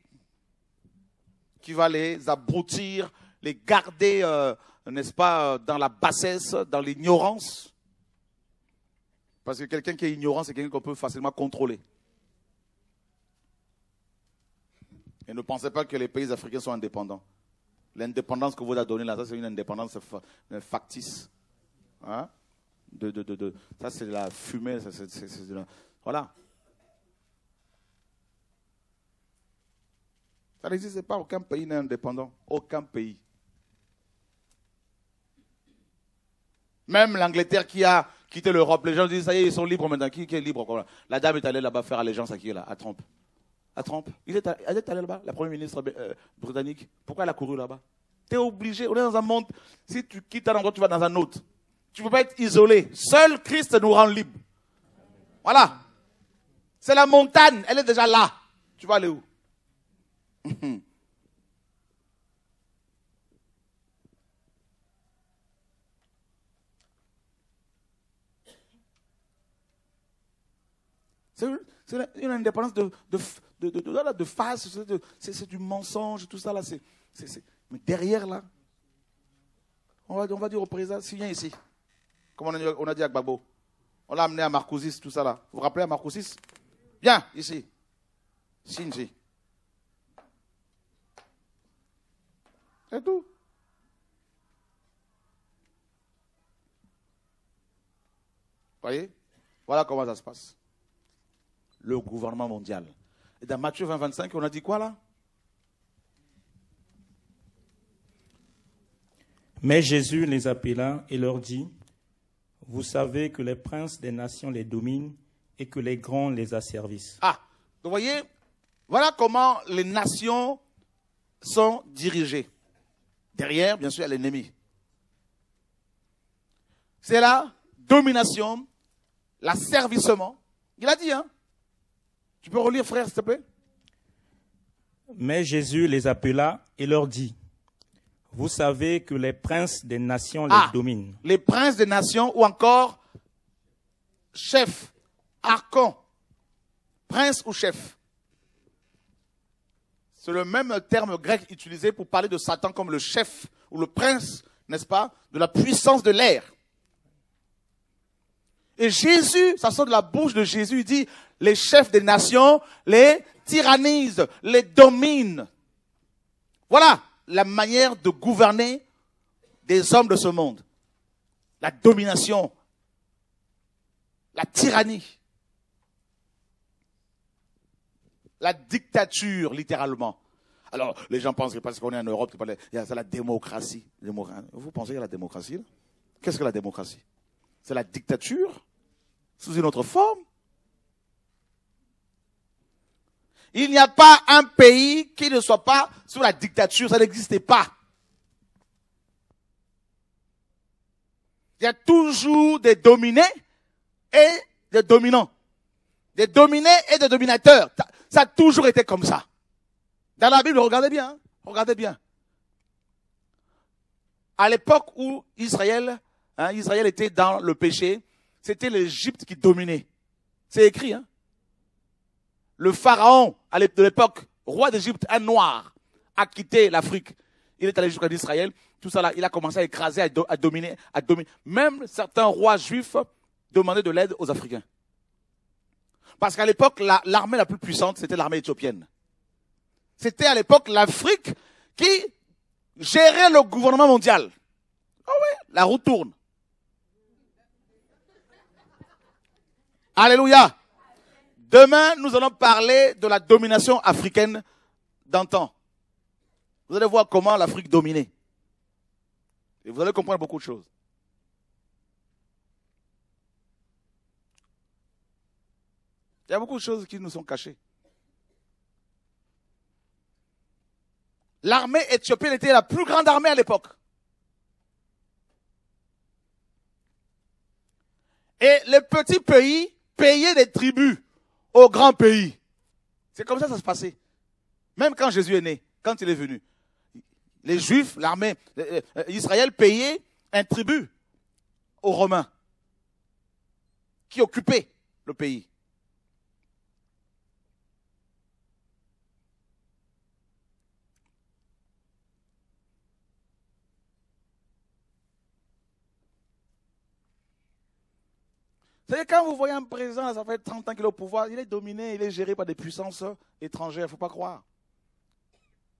qui va les abrutir, les garder, n'est-ce pas, dans la bassesse, dans l'ignorance. Parce que quelqu'un qui est ignorant, c'est quelqu'un qu'on peut facilement contrôler. Et ne pensez pas que les pays africains sont indépendants. L'indépendance que vous a donnée là, ça c'est une indépendance factice. Hein? Ça c'est de la fumée. Voilà. Ça n'existe pas, aucun pays n'est indépendant. Aucun pays. Même l'Angleterre qui a quitté l'Europe, les gens disent, ça y est, ils sont libres maintenant. Qui est libre? La dame est allée là-bas faire allégeance à qui là? À Trump. À Trump. Elle est allée là-bas, la première ministre britannique. Pourquoi elle a couru là-bas? Tu es obligé, on est dans un monde, si tu quittes un endroit, tu vas dans un autre. Tu ne peux pas être isolé. Seul Christ nous rend libres. Voilà. C'est la montagne, elle est déjà là. Tu vas aller où? C'est une indépendance de face, c'est du mensonge, tout ça là. Mais derrière là, on va dire au président, si viens ici, comme on a dit à Gbagbo, on l'a amené à Marcoussis, tout ça là. Vous vous rappelez à Marcoussis? Viens ici, Shinji. C'est tout. Voyez? Voilà comment ça se passe. Le gouvernement mondial. Et dans Matthieu 20, 25, on a dit quoi là? Mais Jésus les appela et leur dit, vous savez que les princes des nations les dominent et que les grands les asservissent. Ah, vous voyez, voilà comment les nations sont dirigées. Derrière, bien sûr, il y a l'ennemi. C'est la domination, l'asservissement. Il a dit, hein? Tu peux relire, frère, s'il te plaît? Mais Jésus les appela et leur dit, vous savez que les princes des nations les dominent. Les princes des nations ou encore chef, archon, prince ou chef. C'est le même terme grec utilisé pour parler de Satan comme le chef ou le prince, n'est-ce pas, de la puissance de l'air. Et Jésus, ça sort de la bouche de Jésus, il dit, les chefs des nations les tyrannisent, les dominent. Voilà la manière de gouverner des hommes de ce monde. La domination, la tyrannie, la dictature, littéralement. Alors, les gens pensent que parce qu'on est en Europe, c'est la démocratie. Vous pensez qu'il y a la démocratie là? Qu'est-ce que la démocratie? C'est la dictature sous une autre forme. Il n'y a pas un pays qui ne soit pas sous la dictature, ça n'existait pas. Il y a toujours des dominés et des dominants. Des dominés et des dominateurs. Ça a toujours été comme ça. Dans la Bible, regardez bien, hein, regardez bien. À l'époque où Israël était dans le péché, c'était l'Égypte qui dominait. C'est écrit, hein. Le pharaon, de l'époque, roi d'Égypte, un noir, a quitté l'Afrique. Il est allé jusqu'en Israël. Tout ça là, il a commencé à écraser, à dominer. Même certains rois juifs demandaient de l'aide aux Africains. Parce qu'à l'époque, l'armée la plus puissante, c'était l'armée éthiopienne. C'était à l'époque l'Afrique qui gérait le gouvernement mondial. Ah oui, la roue tourne. Alléluia. Demain, nous allons parler de la domination africaine d'antan. Vous allez voir comment l'Afrique dominait. Et vous allez comprendre beaucoup de choses. Il y a beaucoup de choses qui nous sont cachées. L'armée éthiopienne était la plus grande armée à l'époque. Et les petits pays payaient des tribus aux grands pays. C'est comme ça que ça se passait. Même quand Jésus est né, quand il est venu. Les Juifs, l'armée Israël payait un tribut aux Romains qui occupaient le pays. C'est quand vous voyez un président, ça fait 30 ans qu'il est au pouvoir, il est dominé, il est géré par des puissances étrangères, il ne faut pas croire.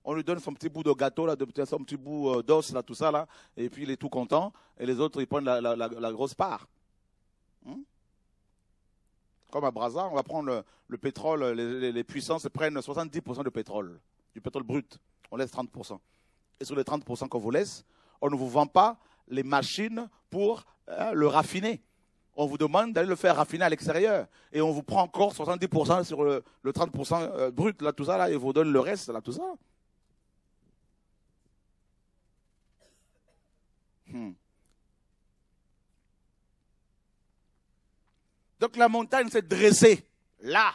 On lui donne son petit bout de gâteau, là, son petit bout d'os, là, tout ça, là, et puis il est tout content, et les autres, ils prennent la grosse part. Comme à Brazza, on va prendre le pétrole, les puissances prennent 70% de pétrole, du pétrole brut, on laisse 30%. Et sur les 30% qu'on vous laisse, on ne vous vend pas les machines pour le raffiner. On vous demande d'aller le faire raffiner à l'extérieur. Et on vous prend encore 70% sur le 30% brut, là, tout ça, là, et vous donne le reste, là, tout ça. Donc la montagne s'est dressée là.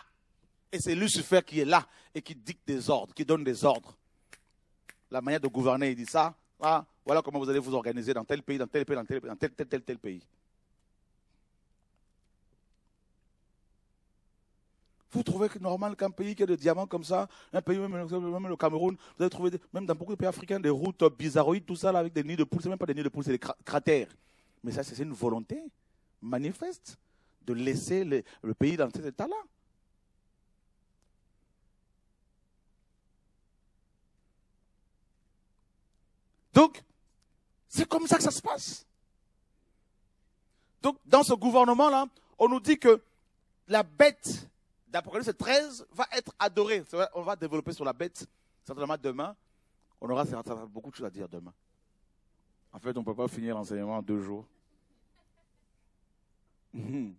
Et c'est Lucifer qui est là et qui dicte des ordres, qui donne des ordres. La manière de gouverner, il dit ça. Ah, voilà comment vous allez vous organiser dans tel pays, dans tel pays, dans tel pays, dans tel pays. Vous trouvez que normal qu'un pays qui a des diamants comme ça, un pays, même le Cameroun, vous allez trouver, même dans beaucoup de pays africains, des routes bizarroïdes, tout ça, là, avec des nids de poules. C'est même pas des nids de poules, c'est des cratères. Mais ça, c'est une volonté manifeste de laisser le pays dans cet état-là. Donc, c'est comme ça que ça se passe. Donc, dans ce gouvernement-là, on nous dit que la bête d'Apocalypse 13 va être adorée. On va développer sur la bête, certainement demain. On aura beaucoup de choses à dire demain. En fait, on ne peut pas finir l'enseignement en 2 jours. Il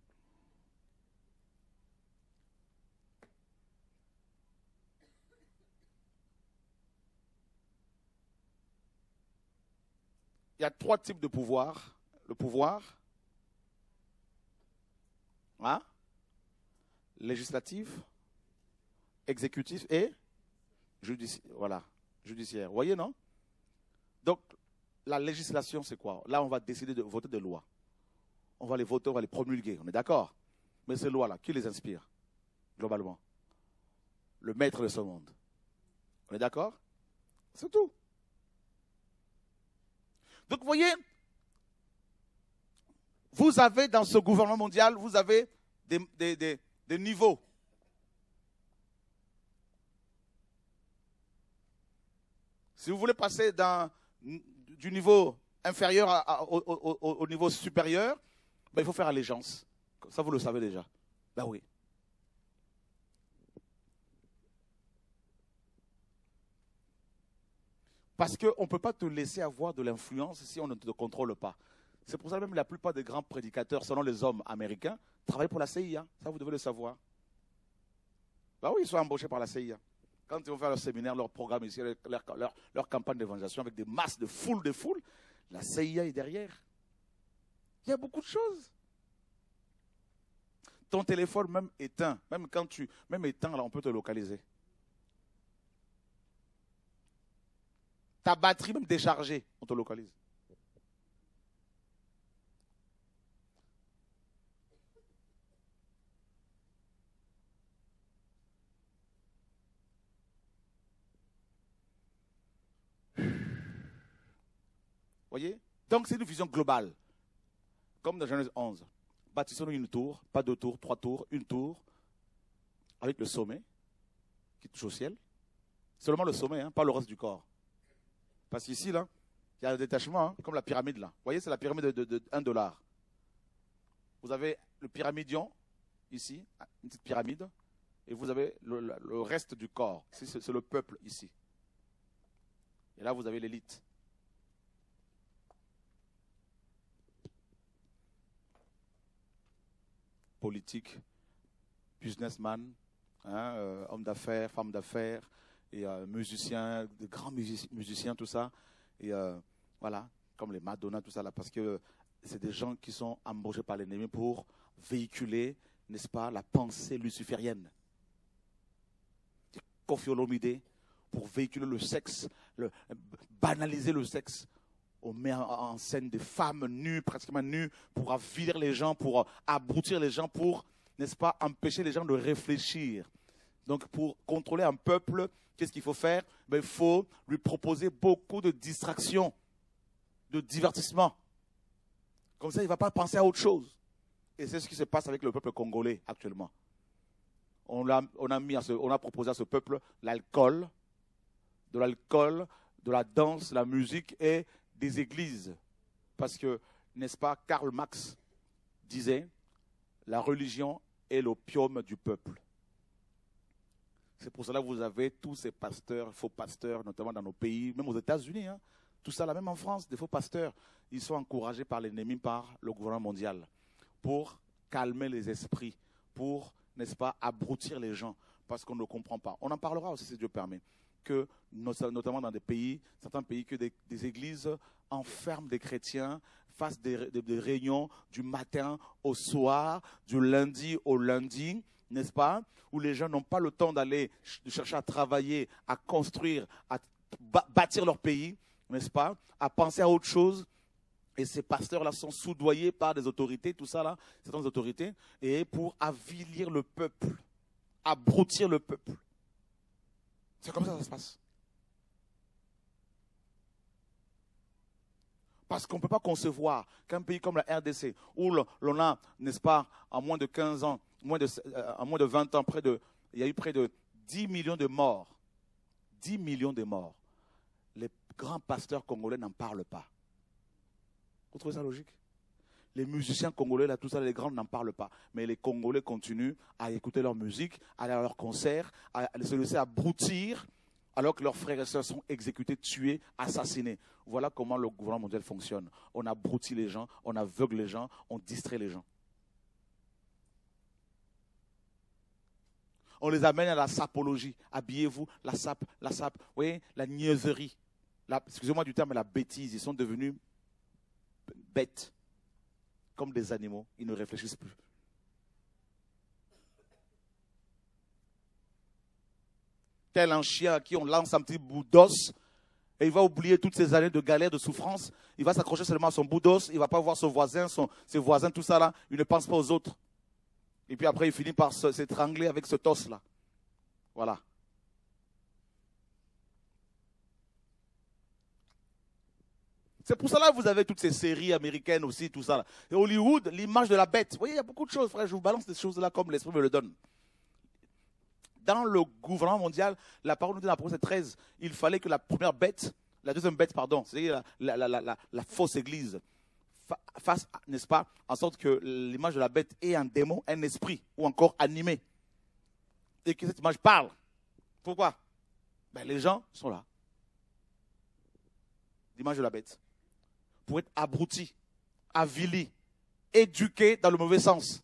y a 3 types de pouvoir. Le pouvoir législatif, exécutif et judiciaire. Vous voyez, non? Donc, la législation, c'est quoi? Là, on va décider de voter des lois. On va les voter, on va les promulguer. On est d'accord? Mais ces lois-là, qui les inspire, globalement? Le maître de ce monde. On est d'accord? C'est tout. Donc, vous voyez, vous avez dans ce gouvernement mondial, vous avez des niveaux. Si vous voulez passer du niveau inférieur au niveau supérieur, ben, il faut faire allégeance. Ça, vous le savez déjà. Ben oui. Parce qu'on ne peut pas te laisser avoir de l'influence si on ne te contrôle pas. C'est pour ça que même la plupart des grands prédicateurs, selon les hommes américains, travaillent pour la CIA. Ça, vous devez le savoir. Ben oui, ils sont embauchés par la CIA. Quand ils vont faire leur séminaire, leur programme ici, leur campagne d'évangélisation avec des masses de foules, la CIA est derrière. Il y a beaucoup de choses. Ton téléphone même éteint, même éteint, là, on peut te localiser. Ta batterie même déchargée, on te localise. Voyez? Donc c'est une vision globale. Comme dans Genèse 11. Bâtissons une tour, pas deux tours, trois tours, une tour, avec le sommet qui touche au ciel. Seulement le sommet, hein, pas le reste du corps. Parce qu'ici, là, il y a un détachement, hein, comme la pyramide là. Vous voyez, c'est la pyramide de 1 dollar. Vous avez le pyramidion, ici, une petite pyramide, et vous avez le reste du corps. C'est le peuple ici. Et là, vous avez l'élite. Politique, businessman, hein, homme d'affaires, femme d'affaires, et musiciens, de grands musiciens, tout ça. Et voilà, comme les Madonna, tout ça là, parce que c'est des gens qui sont embauchés par l'ennemi pour véhiculer, n'est-ce pas, la pensée luciférienne. Koffi Olomide, pour véhiculer le sexe, banaliser le sexe. On met en scène des femmes nues, pratiquement nues, pour avilir les gens, pour abrutir les gens, pour, n'est-ce pas, empêcher les gens de réfléchir. Donc, pour contrôler un peuple, qu'est-ce qu'il faut faire? Ben, il faut lui proposer beaucoup de distractions, de divertissements. Comme ça, il ne va pas penser à autre chose. Et c'est ce qui se passe avec le peuple congolais actuellement. On a proposé à ce peuple l'alcool, de la danse, la musique et des églises. Parce que, n'est-ce pas, Karl Marx disait, la religion est l'opium du peuple. C'est pour cela que vous avez tous ces pasteurs, faux pasteurs, notamment dans nos pays, même aux États-Unis, hein, tout ça, là, même en France, des faux pasteurs, ils sont encouragés par l'ennemi, par le gouvernement mondial, pour calmer les esprits, pour, n'est-ce pas, abrutir les gens, parce qu'on ne comprend pas. On en parlera aussi, si Dieu permet, que, notamment dans des pays, certains pays, que des églises enferment des chrétiens, fassent des réunions du matin au soir, du lundi au lundi, n'est-ce pas, où les gens n'ont pas le temps d'aller chercher à travailler, à construire, à bâtir leur pays, n'est-ce pas, à penser à autre chose. Et ces pasteurs-là sont soudoyés par des autorités, tout ça là, certaines autorités, et pour avilir le peuple, abrutir le peuple. C'est comme ça que ça se passe. Parce qu'on ne peut pas concevoir qu'un pays comme la RDC, où l'on a, n'est-ce pas, en moins de 15 ans, en moins de 20 ans, il y a eu près de 10 millions de morts. 10 millions de morts. Les grands pasteurs congolais n'en parlent pas. Vous trouvez ça logique? Les musiciens congolais, là, tout ça, les grands n'en parlent pas. Mais les Congolais continuent à écouter leur musique, à aller à leurs concerts, à se laisser abrutir, alors que leurs frères et sœurs sont exécutés, tués, assassinés. Voilà comment le gouvernement mondial fonctionne. On abrutit les gens, on aveugle les gens, on distrait les gens. On les amène à la sapologie. Habillez-vous, la sape, vous voyez, la niaiserie. Excusez-moi du terme, mais la bêtise. Ils sont devenus bêtes, comme des animaux. Ils ne réfléchissent plus. Tel un chien à qui on lance un petit bout d'os, et il va oublier toutes ces années de galère, de souffrance. Il va s'accrocher seulement à son bout d'os. Il ne va pas voir son voisin, ses voisins, tout ça là. Il ne pense pas aux autres. Et puis après, il finit par s'étrangler avec ce os-là. Voilà. C'est pour cela que vous avez toutes ces séries américaines aussi, tout ça là. Et Hollywood, l'image de la bête. Vous voyez, il y a beaucoup de choses, frère. Je vous balance des choses là comme l'Esprit me le donne. Dans le gouvernement mondial, la parole nous dit dans l'Apocalypse 13, il fallait que la première bête, la deuxième bête, pardon, c'est-à-dire la fausse église, fasse, n'est-ce pas, en sorte que l'image de la bête ait un démon, un esprit, ou encore animé. Et que cette image parle. Pourquoi? Ben, les gens sont là. L'image de la bête. Pour être abrutis, avilis, éduqués dans le mauvais sens.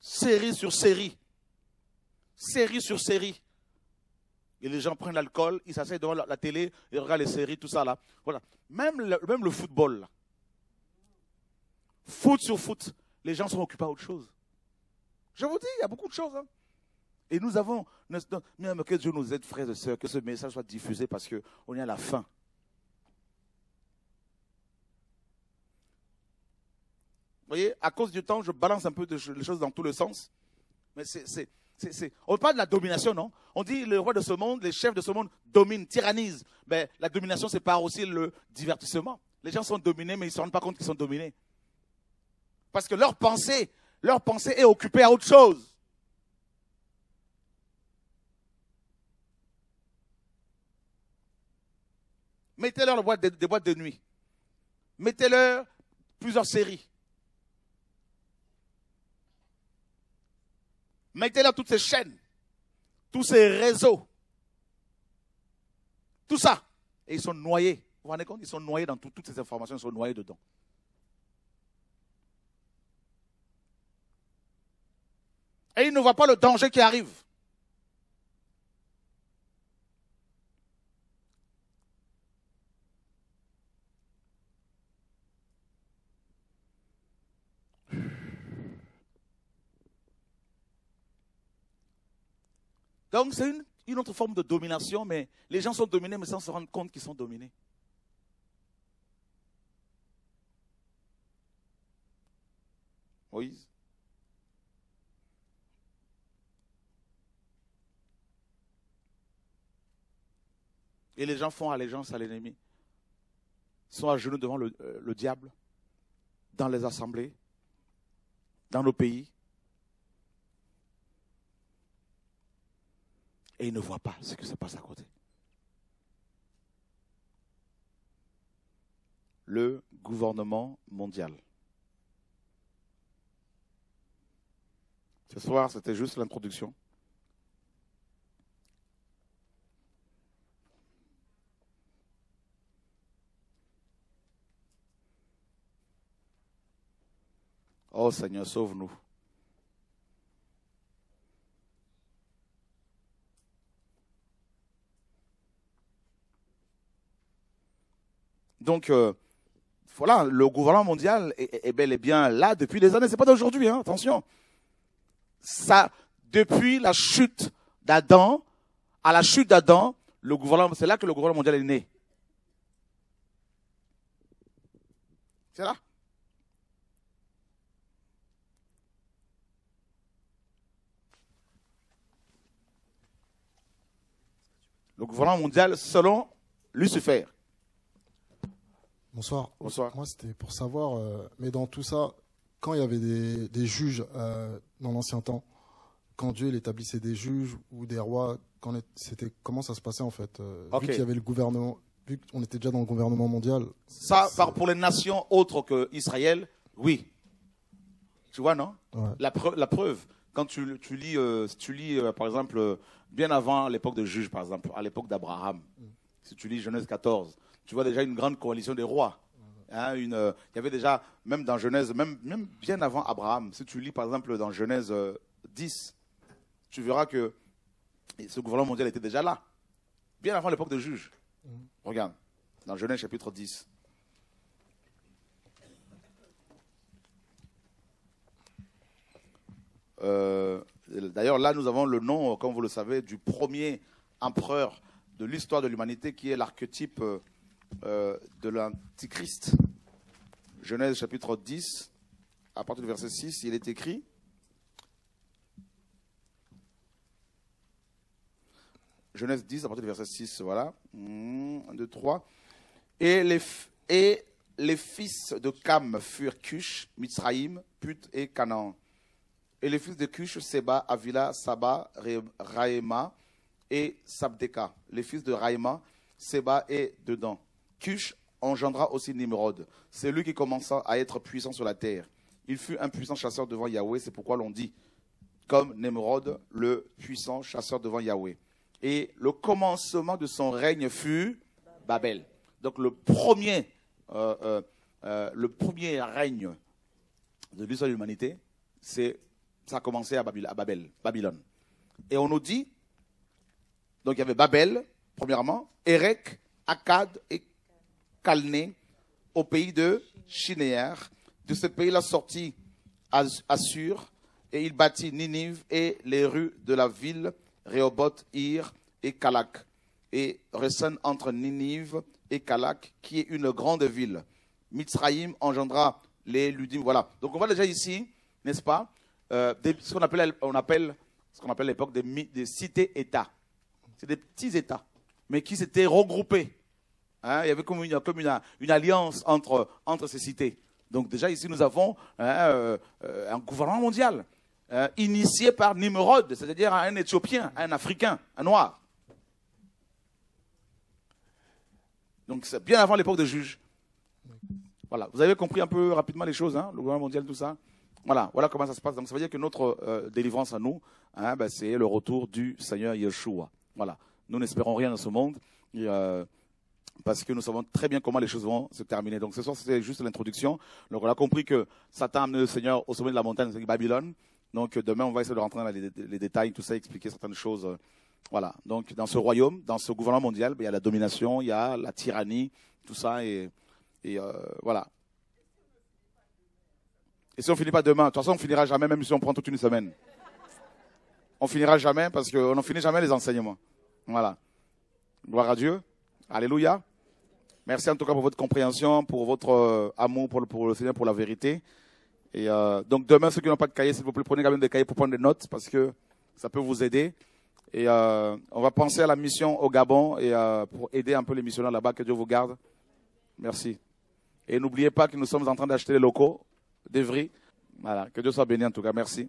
Série sur série. Série sur série. Et les gens prennent l'alcool, ils s'asseyent devant la télé, ils regardent les séries, tout ça là. Voilà. Même le football là. Foot sur foot. Les gens sont occupés à autre chose. Je vous dis, il y a beaucoup de choses. Hein. Et nous avons, même que Dieu nous aide, frères et sœurs, que ce message soit diffusé parce qu'on est à la fin. Vous voyez, à cause du temps, je balance un peu les choses dans tous les sens. Mais c'est On parle de la domination, non? On dit le roi de ce monde, les chefs de ce monde dominent, tyrannisent. Mais la domination, c'est pas aussi le divertissement. Les gens sont dominés, mais ils ne se rendent pas compte qu'ils sont dominés. Parce que leur pensée est occupée à autre chose. Mettez-leur des boîtes de nuit. Mettez-leur plusieurs séries. Mettez-leur toutes ces chaînes, tous ces réseaux, tout ça. Et ils sont noyés. Vous vous rendez compte? Ils sont noyés dans toutes ces informations, ils sont noyés dedans. Et ils ne voient pas le danger qui arrive. Donc c'est une autre forme de domination, mais les gens sont dominés, mais sans se rendre compte qu'ils sont dominés. Moïse. Et les gens font allégeance à l'ennemi. Ils sont à genoux devant le diable, dans les assemblées, dans nos pays. Et ils ne voient pas ce qui se passe à côté. Le gouvernement mondial. Ce soir, c'était juste l'introduction. Oh Seigneur, sauve-nous. Donc, voilà, le gouvernement mondial est bel et bien là depuis des années. Ce n'est pas d'aujourd'hui, hein, attention. Ça, depuis la chute d'Adam, à la chute d'Adam, c'est là que le gouvernement mondial est né. C'est là. Le gouvernement mondial selon Lucifer. Bonsoir. Bonsoir. Moi, c'était pour savoir, mais dans tout ça, quand il y avait des juges dans l'ancien temps, quand Dieu il établissait des juges ou des rois, comment ça se passait en fait Okay. Vu qu'il y avait le gouvernement, vu qu'on était déjà dans le gouvernement mondial. Ça, pour les nations autres qu'Israël, oui. Tu vois, non? Ouais. La preuve, quand tu lis, par exemple, bien avant l'époque de juges, par exemple, à l'époque d'Abraham, si tu lis Genèse 14, tu vois déjà une grande coalition des rois. Hein, il y avait déjà, même dans Genèse, même bien avant Abraham, si tu lis par exemple dans Genèse 10, tu verras que ce gouvernement mondial était déjà là, bien avant l'époque de juges. Regarde, dans Genèse chapitre 10. D'ailleurs, là, nous avons le nom, comme vous le savez, du premier empereur de l'histoire de l'humanité qui est l'archétype de l'Antichrist. Genèse chapitre 10, à partir du verset 6, il est écrit. Genèse 10, à partir du verset 6, voilà. 1, 2, 3. Et les fils de Cam furent Cush, Mitzraïm, Put et Canaan. Et les fils de Cush, Seba, Avila, Saba, Raïma et Sabdeka. Les fils de Raïma, Seba et Dedan. Cush engendra aussi Nimrod. C'est lui qui commença à être puissant sur la terre. Il fut un puissant chasseur devant Yahweh, c'est pourquoi l'on dit, comme Nimrod, le puissant chasseur devant Yahweh. Et le commencement de son règne fut Babel. Donc le premier règne de l'histoire de l'humanité, ça a commencé à Babylone. Et on nous dit, donc il y avait Babel, premièrement, Érec, Akkad et Calné, au pays de Shinéar. De ce pays-là sortit Assur, et il bâtit Ninive et les rues de la ville, Rehoboth, Ir et Calak. Et Resen entre Ninive et Calak, qui est une grande ville. Mitzraïm engendra les Ludim. Voilà. Donc on voit déjà ici, n'est-ce pas, ce qu'on appelle ce qu'on appelle l'époque des cités-États. C'est des petits États, mais qui s'étaient regroupés. Hein, il y avait comme une alliance entre ces cités. Donc déjà ici, nous avons un gouvernement mondial initié par Nimrod, c'est-à-dire un Éthiopien, un Africain, un Noir. Donc c'est bien avant l'époque des juges. Voilà, vous avez compris un peu rapidement les choses, hein, le gouvernement mondial, tout ça. Voilà comment ça se passe. Donc ça veut dire que notre délivrance à nous, hein, c'est le retour du Seigneur Yeshua. Voilà, nous n'espérons rien dans ce monde. Et, parce que nous savons très bien comment les choses vont se terminer. Donc ce soir, c'était juste l'introduction. Donc on a compris que Satan a amené le Seigneur au sommet de la montagne, c'est Babylone. Donc demain, on va essayer de rentrer dans les détails, tout ça, expliquer certaines choses. Voilà. Donc dans ce royaume, dans ce gouvernement mondial, il y a la domination, il y a la tyrannie, tout ça. Et voilà. Et si on ne finit pas demain, de toute façon, on ne finira jamais, même si on prend toute une semaine. On ne finira jamais parce qu'on n'en finit jamais les enseignements. Voilà. Gloire à Dieu. Alléluia. Merci en tout cas pour votre compréhension, pour votre amour pour le Seigneur, pour la vérité. Et donc demain, ceux qui n'ont pas de cahier, s'il vous plaît, prenez quand même des cahiers pour prendre des notes parce que ça peut vous aider. Et on va penser à la mission au Gabon et pour aider un peu les missionnaires là-bas. Que Dieu vous garde. Merci. Et n'oubliez pas que nous sommes en train d'acheter les locaux d'Evry. Voilà. Que Dieu soit béni en tout cas. Merci.